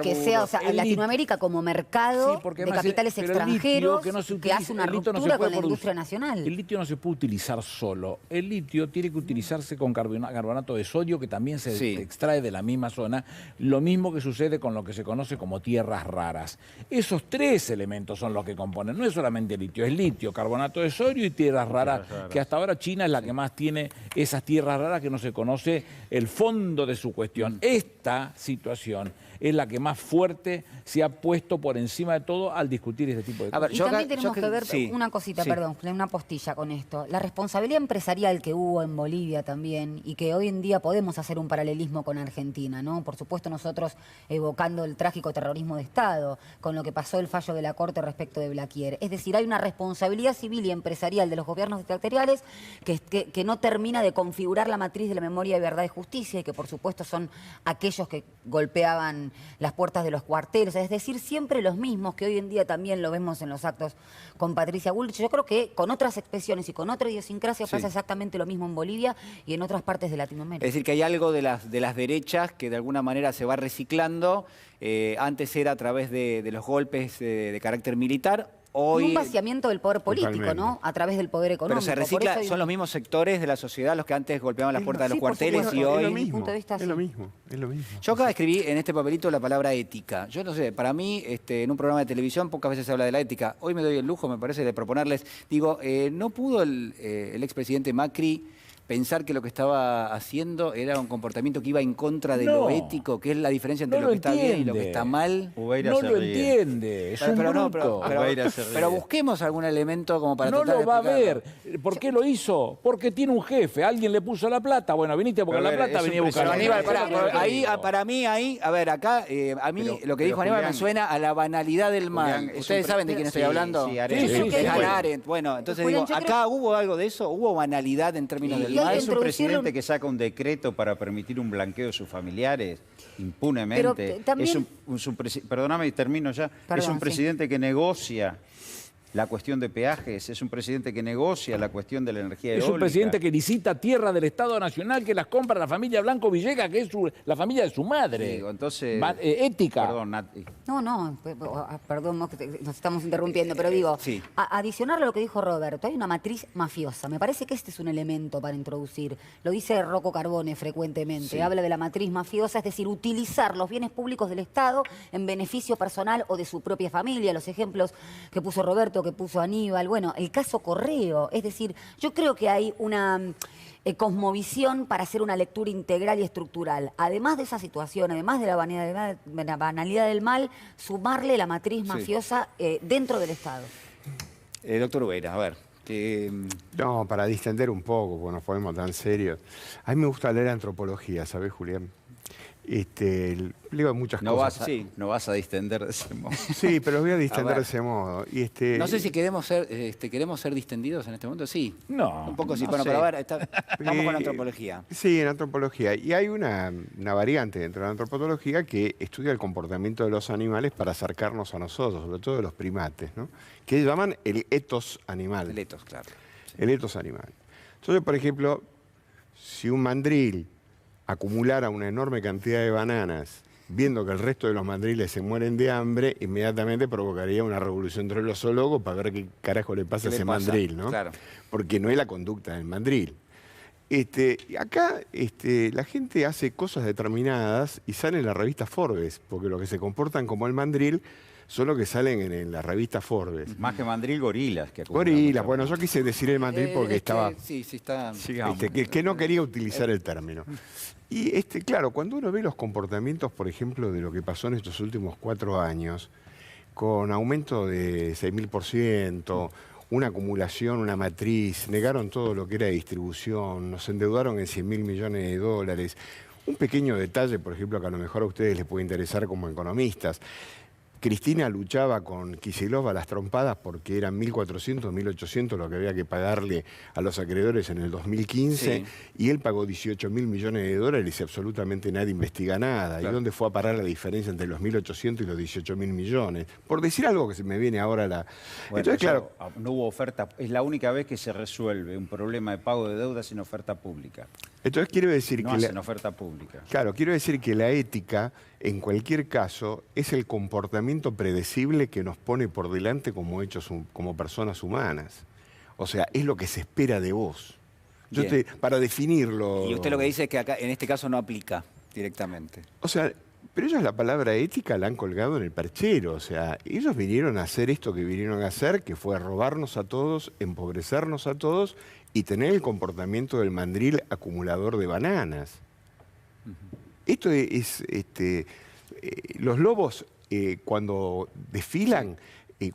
que sea, o sea, Latinoamérica como mercado de capitales extranjeros que hace una ruptura con la industria nacional. El litio no se puede utilizar solo. El litio tiene que utilizarse con carbonato de sodio, que también se extrae de la misma zona. Lo mismo que sucede con lo que se conoce como tierras raras. Esos tres elementos son los que componen. No es solamente el litio, carbonato de sodio y tierras raras. Que hasta ahora China es la que más tiene esas tierras raras, que no se conoce el fondo de su cuestión. Esta situación es la que más fuerte se ha puesto por encima de todo al discutir este tipo de cosas. Y también tenemos que ver una cosita, perdón, una postilla con esto. La responsabilidad empresarial que hubo en Bolivia también, y que hoy en día podemos hacer un paralelismo con Argentina, ¿no? Por supuesto nosotros evocando el trágico terrorismo de Estado, con lo que pasó el fallo de la Corte respecto de Blaquier. Es decir, hay una responsabilidad civil y empresarial de los gobiernos dictatoriales que no termina de configurar la matriz de la memoria de verdad y justicia, y que por supuesto son aquellos que golpeaban las puertas de los cuarteles, es decir, siempre los mismos, que hoy en día también lo vemos en los actos con Patricia Bullrich. Yo creo que con otras expresiones y con otra idiosincrasia pasa exactamente lo mismo en Bolivia y en otras partes de Latinoamérica. Es decir, que hay algo de las derechas que de alguna manera se va reciclando. Antes era a través de los golpes de carácter militar. Hoy, y un vaciamiento del poder político, ¿no? A través del poder económico. Pero se recicla, son los mismos sectores de la sociedad los que antes golpeaban las puertas de los cuarteles y hoy... Es lo mismo. Yo acá escribí en este papelito la palabra ética. Yo no sé, para mí, en un programa de televisión pocas veces se habla de la ética. Hoy me doy el lujo, me parece, de proponerles... Digo, ¿no pudo el expresidente Macri pensar que lo que estaba haciendo era un comportamiento que iba en contra de lo ético, que es la diferencia entre lo que está bien y lo que está mal? No lo entiende, es un bruto. Pero busquemos algún elemento como para no tratar de lo va a ver. explicarlo. ¿Por qué lo hizo? Porque tiene un jefe, alguien le puso la plata. Bueno, viniste a buscar la plata, venía a buscar. Aníbal, para mí ahí, a ver, acá, a mí lo que dijo Aníbal me suena a la banalidad del mal. ¿Ustedes saben de quién estoy hablando? Sí, Arendt. Bueno, entonces digo, acá hubo algo de eso, hubo banalidad en términos del mal. Es un presidente que saca un decreto para permitir un blanqueo de sus familiares impunemente. También... Perdóname, termino ya. Es un presidente que negocia la cuestión de peajes, es un presidente que negocia la cuestión de la energía eólica. Es un presidente que licita tierra del Estado Nacional, que las compra la familia Blanco Villegas, que es la familia de su madre. Digo, entonces... ética. Perdón, Nati. Perdón, nos estamos interrumpiendo, pero digo, adicionar a lo que dijo Roberto, hay una matriz mafiosa. Me parece que este es un elemento para introducir. Lo dice Rocco Carbone frecuentemente. Habla de la matriz mafiosa, es decir, utilizar los bienes públicos del Estado en beneficio personal o de su propia familia. Los ejemplos que puso Roberto, que puso Aníbal, bueno, el caso Correo. Es decir, yo creo que hay una cosmovisión para hacer una lectura integral y estructural. Además de esa situación, además de la banalidad del mal, sumarle la matriz mafiosa dentro del Estado. Doctor Ubeira, a ver. No, para distender un poco, porque nos ponemos tan serios. A mí me gusta leer antropología, ¿sabés, Julián? Leo muchas cosas. No vas a distender de ese modo. Sí, pero voy a distender de ese modo. No sé si queremos ser distendidos en este momento. Sí. No. Un poco sí. No bueno, sé. pero a ver, vamos con antropología. Sí, en antropología. Y hay una variante dentro de la antropología que estudia el comportamiento de los animales para acercarnos a nosotros, sobre todo de los primates, ¿no? Que llaman el etos animal. El etos, claro. El etos animal. Entonces, por ejemplo, si un mandril acumulara una enorme cantidad de bananas, viendo que el resto de los mandriles se mueren de hambre, inmediatamente provocaría una revolución entre los zoólogos para ver qué carajo le pasa a ese mandril, ¿no? Claro. Porque no es la conducta del mandril. Y acá la gente hace cosas determinadas y sale en la revista Forbes, porque los que se comportan como el mandril son los que salen en la revista Forbes. Más que mandril, gorilas. Gorilas, bueno, yo quise decir el mandril porque estaba... Sí, está... que no quería utilizar el término. Y claro, cuando uno ve los comportamientos, por ejemplo, de lo que pasó en estos últimos 4 años, con aumento de 6.000%, una acumulación, una matriz, negaron todo lo que era distribución, nos endeudaron en 100.000 millones de dólares. Un pequeño detalle, por ejemplo, que a lo mejor a ustedes les puede interesar como economistas. Cristina luchaba con Kicillof a las trompadas porque eran 1.400, 1.800 lo que había que pagarle a los acreedores en el 2015 y él pagó 18.000 millones de dólares y absolutamente nadie investiga nada. Claro. ¿Y dónde fue a parar la diferencia entre los 1.800 y los 18.000 millones? Por decir algo que se me viene ahora a la... Bueno, entonces, claro, no hubo oferta, es la única vez que se resuelve un problema de pago de deuda sin oferta pública. Entonces quiero decir no hacen oferta pública. Claro, quiero decir que la ética, en cualquier caso, es el comportamiento predecible que nos pone por delante como como personas humanas. O sea, es lo que se espera de vos. Para definirlo... Y usted lo que dice es que acá, en este caso, no aplica directamente. O sea, pero ellos la palabra ética la han colgado en el perchero. O sea, ellos vinieron a hacer esto que vinieron a hacer, que fue robarnos a todos, empobrecernos a todos y tener el comportamiento del mandril acumulador de bananas. Esto es... los lobos, cuando desfilan,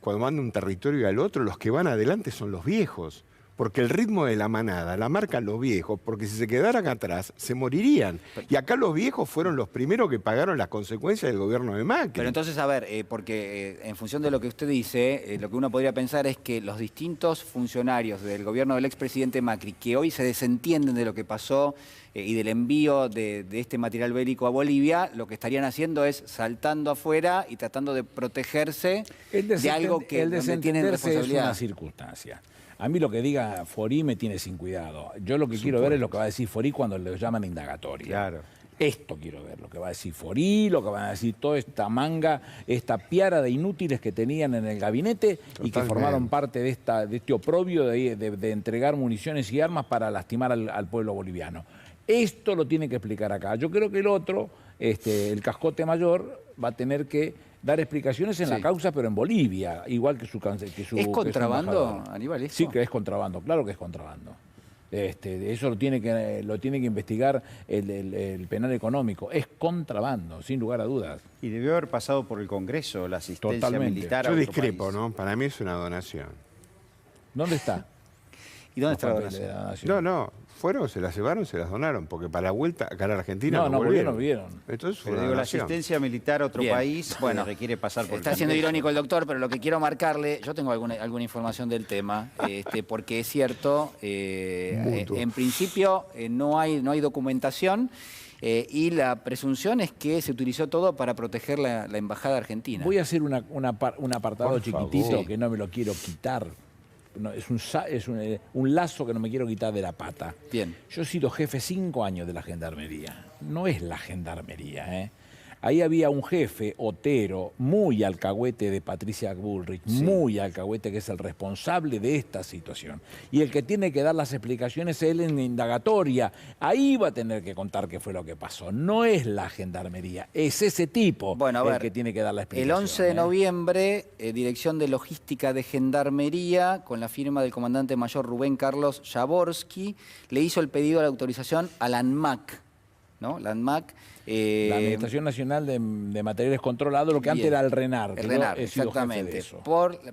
cuando van de un territorio al otro, los que van adelante son los viejos. Porque el ritmo de la manada la marcan los viejos, porque si se quedaran atrás, se morirían. Y acá los viejos fueron los primeros que pagaron las consecuencias del gobierno de Macri. Pero entonces, a ver, porque en función de lo que usted dice, lo que uno podría pensar es que los distintos funcionarios del gobierno del expresidente Macri, que hoy se desentienden de lo que pasó y del envío de este material bélico a Bolivia, lo que estarían haciendo es saltando afuera y tratando de protegerse de algo que no tienen responsabilidad. Es una circunstancia. A mí lo que diga Forí me tiene sin cuidado. Yo lo que quiero ver es lo que va a decir Forí cuando le llaman indagatoria. Claro. Esto quiero ver, lo que va a decir Forí, lo que van a decir toda esta manga, esta piara de inútiles que tenían en el gabinete. Totalmente. Y que formaron parte de este oprobio de entregar municiones y armas para lastimar al pueblo boliviano. Esto lo tiene que explicar acá. Yo creo que el otro, el cascote mayor, va a tener que dar explicaciones en la causa, pero en Bolivia, igual que su ¿Es contrabando, Aníbal, eso? Sí, que es contrabando, claro que es contrabando. Eso lo tiene que investigar el penal económico. Es contrabando, sin lugar a dudas. Y debió haber pasado por el Congreso la asistencia militar a Yo otro discrepo, país. ¿no? Para mí es una donación. ¿Dónde está? ¿Y dónde está la donación? No, fueron, se las llevaron, se las donaron, porque para la vuelta acá a la Argentina no volvieron. Entonces fue la asistencia militar a otro país requiere pasar por Está siendo irónico el doctor, pero lo que quiero marcarle, yo tengo alguna información del tema, porque es cierto, en principio no hay documentación. Y la presunción es que se utilizó todo para proteger la embajada argentina. Voy a hacer un apartado chiquitito que no me lo quiero quitar. No, es un lazo que no me quiero quitar de la pata. Bien. Yo he sido jefe 5 años de la Gendarmería. No es la Gendarmería, ¿eh? Ahí había un jefe, Otero, muy alcahuete de Patricia Bullrich, muy alcahuete, que es el responsable de esta situación. Y el que tiene que dar las explicaciones es él en la indagatoria. Ahí va a tener que contar qué fue lo que pasó. No es la Gendarmería, es ese tipo el que tiene que dar la explicación. El 11 de noviembre, Dirección de Logística de Gendarmería, con la firma del comandante mayor Rubén Carlos Jaworski, le hizo el pedido de la autorización a la ANMAC, ¿no? La ANMAC... la Administración Nacional de Materiales Controlados, lo que antes era el RENAR. El RENAR, exactamente.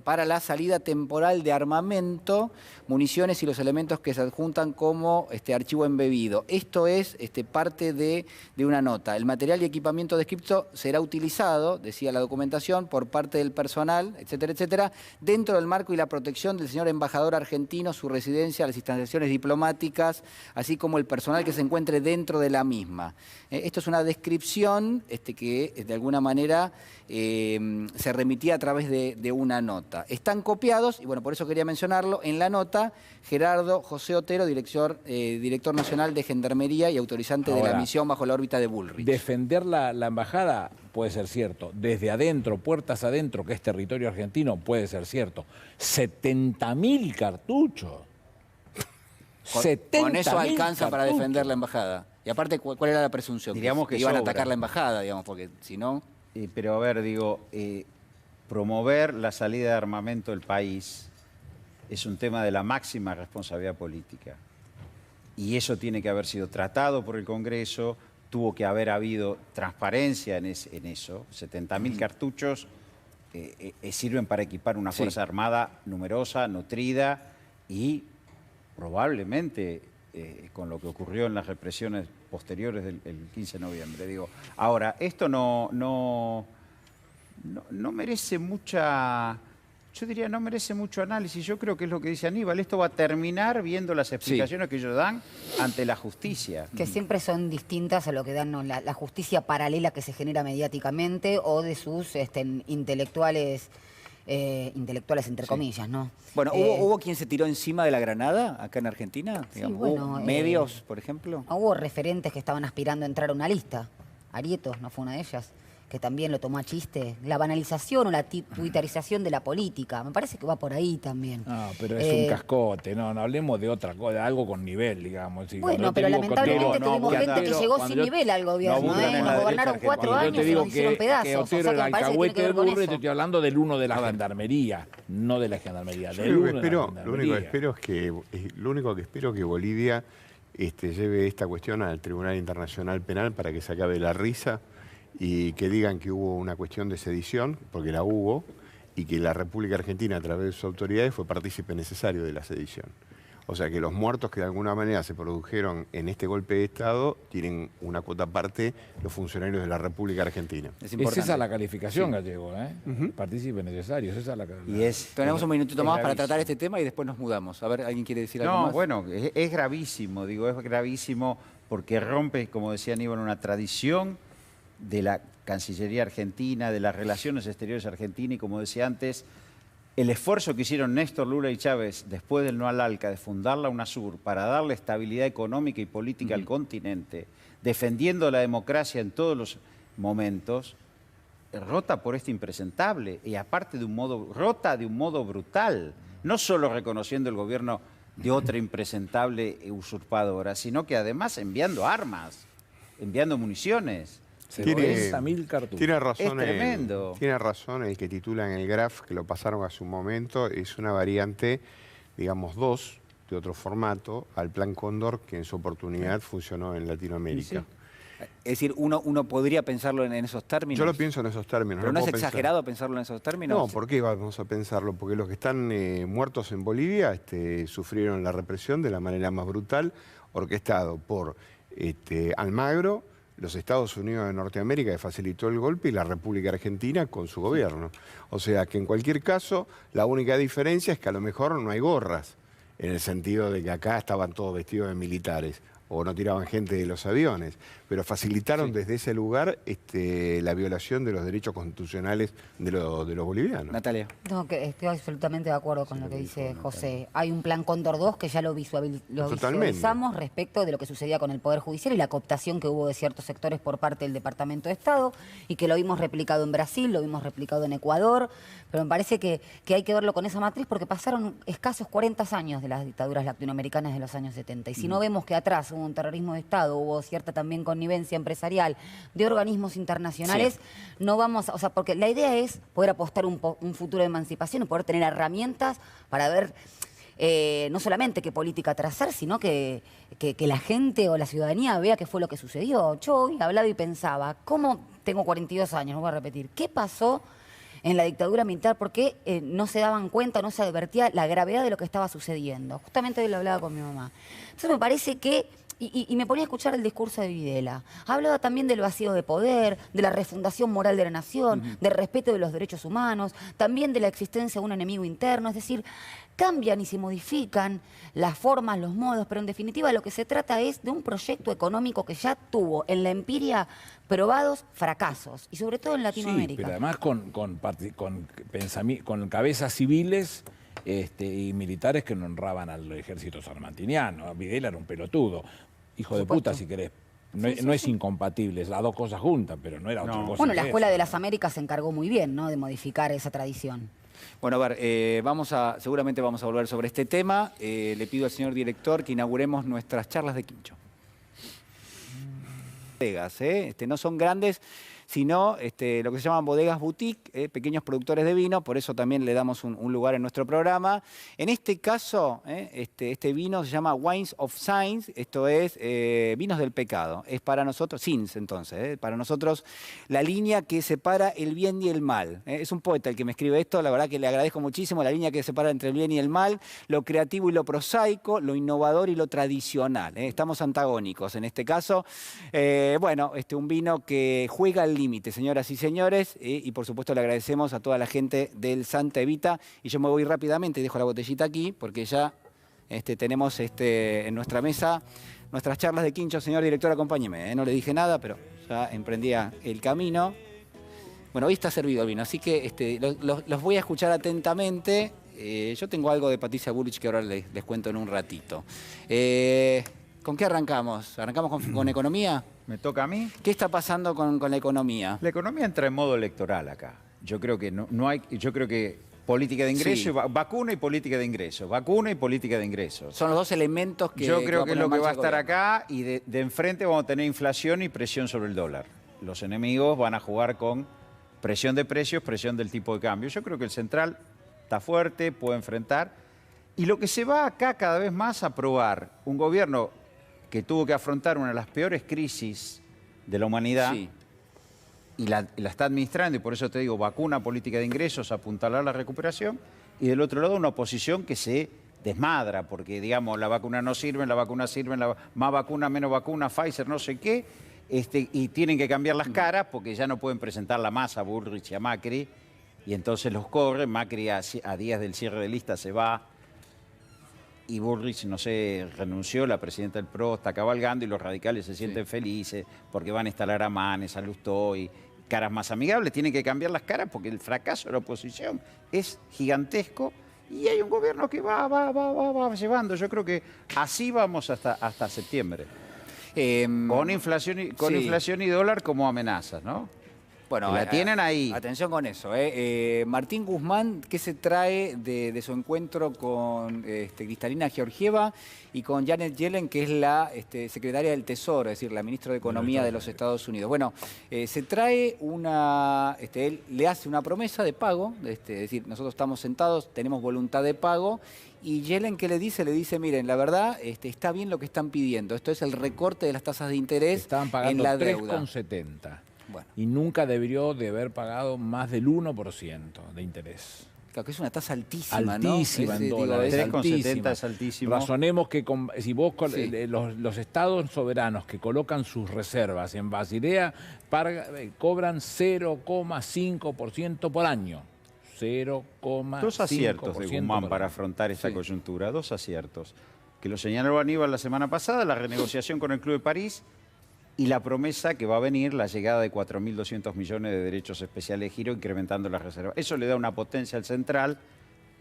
Para la salida temporal de armamento, municiones y los elementos que se adjuntan como archivo embebido. Esto es parte de una nota. El material y equipamiento descrito será utilizado, decía la documentación, por parte del personal, etcétera, etcétera, dentro del marco y la protección del señor embajador argentino, su residencia, las instalaciones diplomáticas, así como el personal que se encuentre dentro de la misma. Esto es una una descripción que de alguna manera se remitía a través de una nota. Están copiados, y bueno, por eso quería mencionarlo, en la nota, Gerardo José Otero, director nacional de Gendarmería y autorizante de la misión bajo la órbita de Bullrich. Defender la embajada puede ser cierto. Desde adentro, puertas adentro, que es territorio argentino, puede ser cierto. 70.000 cartuchos. Con eso alcanza para defender la embajada. Y aparte, ¿cuál era la presunción? Diríamos que iban a sobra. atacar la embajada, digamos, porque si no... Pero a ver, digo, promover la salida de armamento del país es un tema de la máxima responsabilidad política. Y eso tiene que haber sido tratado por el Congreso, tuvo que haber habido transparencia en eso. 70.000 cartuchos sirven para equipar una fuerza armada numerosa, nutrida y probablemente con lo que ocurrió en las represiones posteriores del 15 de noviembre. Digo, ahora, esto no merece mucha... Yo diría, no merece mucho análisis. Yo creo que es lo que dice Aníbal. Esto va a terminar viendo las explicaciones que ellos dan ante la justicia. Que siempre son distintas a lo que dan la justicia paralela que se genera mediáticamente o de sus intelectuales entre comillas, ¿no? Bueno, ¿hubo quien se tiró encima de la granada acá en Argentina? Sí, Digamos, bueno, ¿hubo medios, por ejemplo? Hubo referentes que estaban aspirando a entrar a una lista. Arietos no fue una de ellas, que también lo tomó a chiste. La banalización o la tuitarización de la política. Me parece que va por ahí también. No, pero es un cascote. No hablemos de otra cosa, de algo con nivel, digamos. Sí, bueno, pero lamentablemente tuvimos gente que llegó sin nivel al gobierno. Nos gobernaron 4 años y nos hicieron pedazos. Que Otero era alcahuete de Bullrich, te estoy hablando del uno de la Gendarmería, no de la Gendarmería. Lo único que espero que Bolivia lleve esta cuestión al Tribunal Internacional Penal para que se acabe la risa y que digan que hubo una cuestión de sedición, porque la hubo, y que la República Argentina, a través de sus autoridades, fue partícipe necesario de la sedición. O sea que los muertos que de alguna manera se produjeron en este golpe de Estado tienen una cuota aparte los funcionarios de la República Argentina. Es esa la calificación, Gallego, Partícipe necesario, esa es la Tenemos un minutito más para tratar este tema y después nos mudamos. A ver, ¿alguien quiere decir algo más? No, bueno, es gravísimo, es gravísimo porque rompe, como decía Aníbal, una tradición de la Cancillería Argentina, de las relaciones exteriores argentinas y, como decía antes, el esfuerzo que hicieron Néstor, Lula y Chávez después del no al ALCA de fundar la UNASUR para darle estabilidad económica y política al continente, defendiendo la democracia en todos los momentos, rota por este impresentable y aparte rota de un modo brutal, no solo reconociendo el gobierno de otra impresentable usurpadora, sino que además enviando armas, enviando municiones. Tiene razón, es tremendo. Tiene razón el que titula en el Graph, que lo pasaron hace un momento, es una variante, digamos, 2 de otro formato al Plan Cóndor que en su oportunidad funcionó en Latinoamérica. Sí. Es decir, uno podría pensarlo en esos términos. Yo lo pienso en esos términos. ¿Pero no es exagerado pensarlo en esos términos? No, ¿por qué vamos a pensarlo? Porque los que están muertos en Bolivia sufrieron la represión de la manera más brutal, orquestado por Almagro, los Estados Unidos de Norteamérica, que facilitó el golpe, y la República Argentina con su gobierno. O sea que en cualquier caso, la única diferencia es que a lo mejor no hay gorras, en el sentido de que acá estaban todos vestidos de militares, o no tiraban gente de los aviones, pero facilitaron desde ese lugar la violación de los derechos constitucionales de los bolivianos. Natalia. No, que estoy absolutamente de acuerdo con lo que dice José. Hay un plan Cóndor 2 que ya lo visualizamos respecto de lo que sucedía con el Poder Judicial y la cooptación que hubo de ciertos sectores por parte del Departamento de Estado y que lo vimos replicado en Brasil, lo vimos replicado en Ecuador, pero me parece que hay que verlo con esa matriz porque pasaron escasos 40 años de las dictaduras latinoamericanas de los años 70 y si no vemos que atrás hubo un terrorismo de Estado, hubo cierta también connivencia empresarial de organismos internacionales, no vamos, o sea, porque la idea es poder apostar un futuro de emancipación y poder tener herramientas para ver no solamente qué política trazar, sino que la gente o la ciudadanía vea qué fue lo que sucedió. Yo hoy hablaba y pensaba, ¿cómo tengo 42 años? No voy a repetir. ¿Qué pasó en la dictadura militar? ¿Por qué no se daban cuenta, no se advertía la gravedad de lo que estaba sucediendo? Justamente hoy lo hablaba con mi mamá. Entonces me parece que Y me ponía a escuchar el discurso de Videla. Hablaba también del vacío de poder, de la refundación moral de la nación, del respeto de los derechos humanos, también de la existencia de un enemigo interno. Es decir, cambian y se modifican las formas, los modos, pero en definitiva lo que se trata es de un proyecto económico que ya tuvo en la empiria probados fracasos, y sobre todo en Latinoamérica. Sí, pero además con cabezas civiles y militares que no honraban al ejército sarmantiniano. Videla era un pelotudo, hijo de puta si querés. No es incompatible, las dos cosas juntas, pero no era otra cosa. Bueno, la Escuela de las Américas se encargó muy bien, ¿no?, de modificar esa tradición. Bueno, a ver, seguramente vamos a volver sobre este tema. Le pido al señor director que inauguremos nuestras charlas de quincho. Bodegas, no son grandes, sino lo que se llaman bodegas boutique, pequeños productores de vino, por eso también le damos un lugar en nuestro programa. En este caso, este vino se llama Wines of Sins, esto es vinos del pecado. Es para nosotros, sins entonces, para nosotros la línea que separa el bien y el mal. Es un poeta el que me escribe esto, la verdad que le agradezco muchísimo, la línea que separa entre el bien y el mal, lo creativo y lo prosaico, lo innovador y lo tradicional. Estamos antagónicos en este caso. Bueno, un vino que juega al límite, señoras y señores, y por supuesto le agradecemos a toda la gente del Santa Evita, y yo me voy rápidamente y dejo la botellita aquí, porque ya tenemos en nuestra mesa nuestras charlas de quincho. Señor director, acompáñeme, no le dije nada, pero ya emprendía el camino. Bueno, hoy está servido el vino, así que los voy a escuchar atentamente. Yo tengo algo de Patricia Bullrich que ahora les cuento en un ratito. ¿Con qué arrancamos? ¿Arrancamos con economía? ¿Me toca a mí? ¿Qué está pasando con la economía? La economía entra en modo electoral acá. Yo creo que no hay, yo creo que política de ingreso, sí, vacuna y política de ingresos, vacuna y política de ingresos. Son los dos elementos que yo creo que es lo que va a estar gobierno acá, y de enfrente vamos a tener inflación y presión sobre el dólar. Los enemigos van a jugar con presión de precios, presión del tipo de cambio. Yo creo que el central está fuerte, puede enfrentar. Y lo que se va acá cada vez más a probar, un gobierno que tuvo que afrontar una de las peores crisis de la humanidad, sí, y la está administrando, y por eso te digo, vacuna, política de ingresos, apuntalar la recuperación, y del otro lado una oposición que se desmadra, porque digamos, la vacuna no sirve, la vacuna sirve, más vacuna, menos vacuna, Pfizer, no sé qué, y tienen que cambiar las caras porque ya no pueden presentar la masa a Bullrich y a Macri, y entonces los corren. Macri a días del cierre de lista se va, y Bullrich, no sé, renunció, la presidenta del PRO está cabalgando, y los radicales se sienten felices porque van a instalar a Manes, a Lustó, y caras más amigables. Tienen que cambiar las caras porque el fracaso de la oposición es gigantesco, y hay un gobierno que va llevando. Yo creo que así vamos hasta septiembre. Con inflación y dólar como amenazas, ¿no? Bueno, la tienen ahí. Atención con eso. Martín Guzmán, ¿qué se trae de su encuentro con Kristalina Georgieva y con Janet Yellen, que es la secretaria del Tesoro, es decir, la ministra de Economía de los Estados Unidos? Bueno, se trae él le hace una promesa de pago, es decir, nosotros estamos sentados, tenemos voluntad de pago, y Yellen, ¿qué le dice? Le dice, miren, la verdad, está bien lo que están pidiendo, esto es el recorte de las tasas de interés en la deuda. 3,70. Bueno. Y nunca debió de haber pagado más del 1% de interés. Claro, que es una tasa altísima, altísima, ¿no? en dólares, 3,70 es altísimo. Razonemos que si vos los estados soberanos que colocan sus reservas en Basilea cobran 0,5% por año. 0,5%. Dos aciertos de Guzmán para afrontar esta coyuntura, dos aciertos. Que lo señaló Aníbal la semana pasada, la renegociación con el Club de París, y la promesa que va a venir, la llegada de 4.200 millones de derechos especiales de giro, incrementando las reservas. Eso le da una potencia al central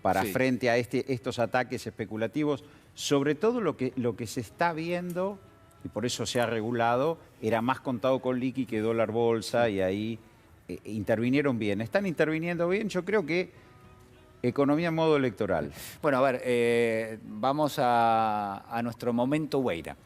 para frente a estos ataques especulativos. Sobre todo lo que se está viendo, y por eso se ha regulado, era más contado con liqui que dólar bolsa, y ahí intervinieron bien. Están interviniendo bien, yo creo que economía en modo electoral. Bueno, a ver, vamos a nuestro momento Hueira.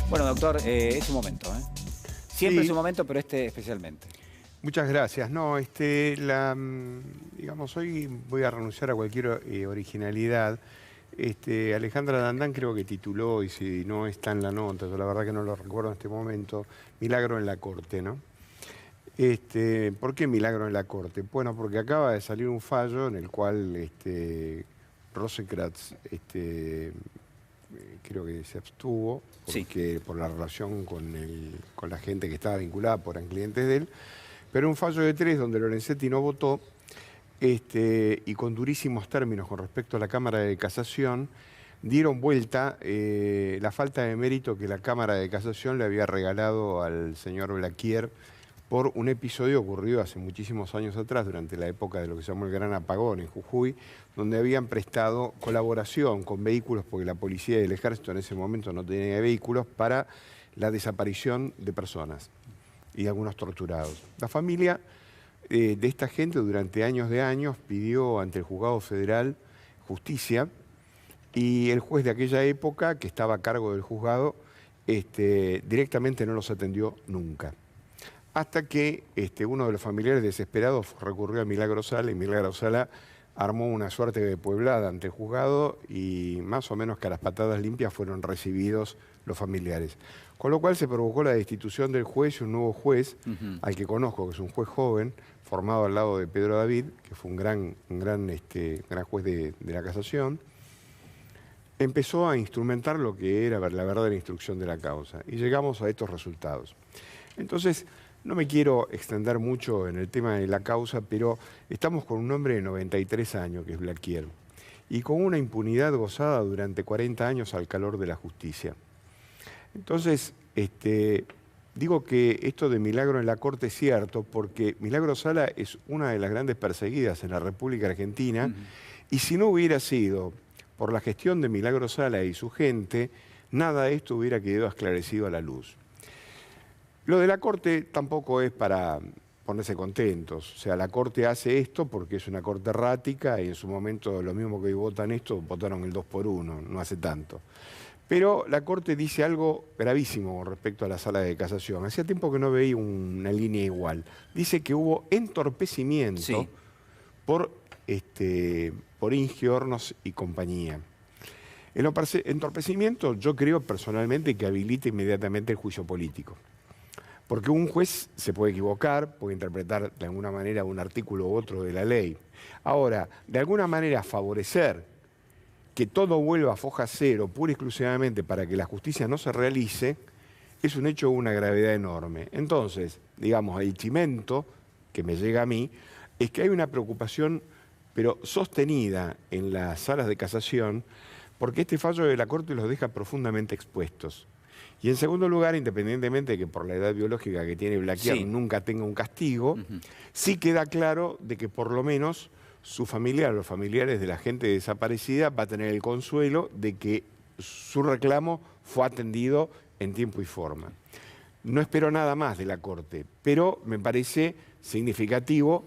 Bueno, doctor, es un momento, ¿eh? Siempre es un momento, pero especialmente. Muchas gracias. No, digamos, hoy voy a renunciar a cualquier originalidad. Alejandra Dandán creo que tituló, y si no está en la nota, yo la verdad que no lo recuerdo en este momento, Milagro en la Corte, ¿no? ¿Por qué milagro en la Corte? Bueno, porque acaba de salir un fallo en el cual Rosenkrantz creo que se abstuvo porque, por la relación con la gente que estaba vinculada, eran clientes de él, pero un fallo de 3 donde Lorenzetti no votó y con durísimos términos con respecto a la Cámara de Casación, dieron vuelta la falta de mérito que la Cámara de Casación le había regalado al señor Blaquier por un episodio ocurrido hace muchísimos años atrás, durante la época de lo que se llamó el Gran Apagón en Jujuy, donde habían prestado colaboración con vehículos, porque la policía y el ejército en ese momento no tenían vehículos, para la desaparición de personas y de algunos torturados. La familia de esta gente durante años de años pidió ante el Juzgado Federal justicia, y el juez de aquella época, que estaba a cargo del juzgado, directamente no los atendió nunca. Hasta que uno de los familiares desesperados recurrió a Milagro Sala, y Milagro Sala armó una suerte de pueblada ante el juzgado, y más o menos que a las patadas limpias fueron recibidos los familiares. Con lo cual se provocó la destitución del juez y un nuevo juez, al que conozco, que es un juez joven, formado al lado de Pedro David, que fue un gran juez de la Casación. Empezó a instrumentar lo que era la verdadera instrucción de la causa, y llegamos a estos resultados. Entonces, no me quiero extender mucho en el tema de la causa, pero estamos con un hombre de 93 años, que es Blaquier, y con una impunidad gozada durante 40 años al calor de la justicia. Entonces, digo que esto de milagro en la Corte es cierto, porque Milagro Sala es una de las grandes perseguidas en la República Argentina, y si no hubiera sido por la gestión de Milagro Sala y su gente, nada de esto hubiera quedado esclarecido a la luz. Lo de la Corte tampoco es para ponerse contentos. O sea, la Corte hace esto porque es una Corte errática, y en su momento, lo mismo que hoy votan esto, votaron el 2-1, no hace tanto. Pero la Corte dice algo gravísimo con respecto a la Sala de Casación. Hacía tiempo que no veía una línea igual. Dice que hubo entorpecimiento por Ingi Hornos y compañía. El entorpecimiento, yo creo personalmente que habilita inmediatamente el juicio político. Porque un juez se puede equivocar, puede interpretar de alguna manera un artículo u otro de la ley. Ahora, de alguna manera favorecer que todo vuelva a foja cero, pura y exclusivamente para que la justicia no se realice, es un hecho de una gravedad enorme. Entonces, digamos, el chimento que me llega a mí es que hay una preocupación, pero sostenida en las salas de casación, porque este fallo de la Corte los deja profundamente expuestos. Y en segundo lugar, independientemente de que por la edad biológica que tiene Blaquier nunca tenga un castigo, sí queda claro de que por lo menos su familiar, los familiares de la gente desaparecida, va a tener el consuelo de que su reclamo fue atendido en tiempo y forma. No espero nada más de la Corte, pero me parece significativo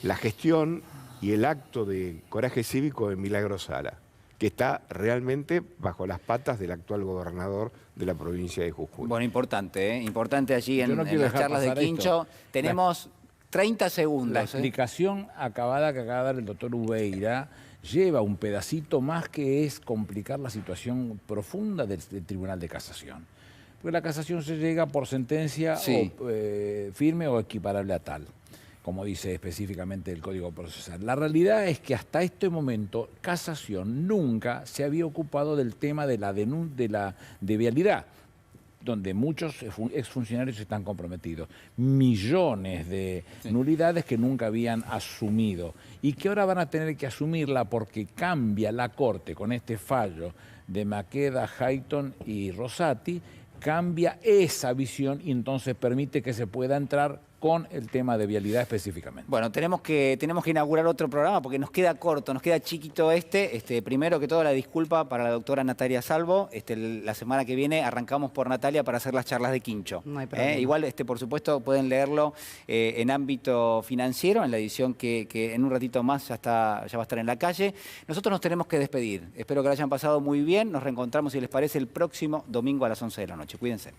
la gestión y el acto de coraje cívico de Milagro Sala, que está realmente bajo las patas del actual gobernador de la provincia de Jujuy. Bueno, importante, ¿eh? Importante allí en las charlas de Quincho. Tenemos 30 segundos. La explicación acabada que acaba de dar el doctor Ubeira lleva un pedacito más, que es complicar la situación profunda del Tribunal de Casación. Porque la casación se llega por sentencia firme o equiparable a tal, como dice específicamente el Código Procesal. La realidad es que hasta este momento Casación nunca se había ocupado del tema de vialidad, donde muchos exfuncionarios están comprometidos. Millones de nulidades que nunca habían asumido y que ahora van a tener que asumirla porque cambia la Corte con este fallo de Maqueda, Hayton y Rosati, cambia esa visión y entonces permite que se pueda entrar con el tema de vialidad específicamente. Bueno, tenemos que inaugurar otro programa porque nos queda corto, nos queda chiquito primero que todo, la disculpa para la doctora Natalia Salvo. La semana que viene arrancamos por Natalia para hacer las charlas de Quincho. No hay problema. Igual, por supuesto, pueden leerlo en ámbito financiero, en la edición que en un ratito más ya va a estar en la calle. Nosotros nos tenemos que despedir. Espero que lo hayan pasado muy bien. Nos reencontramos, si les parece, el próximo domingo a las 11 de la noche. Cuídense.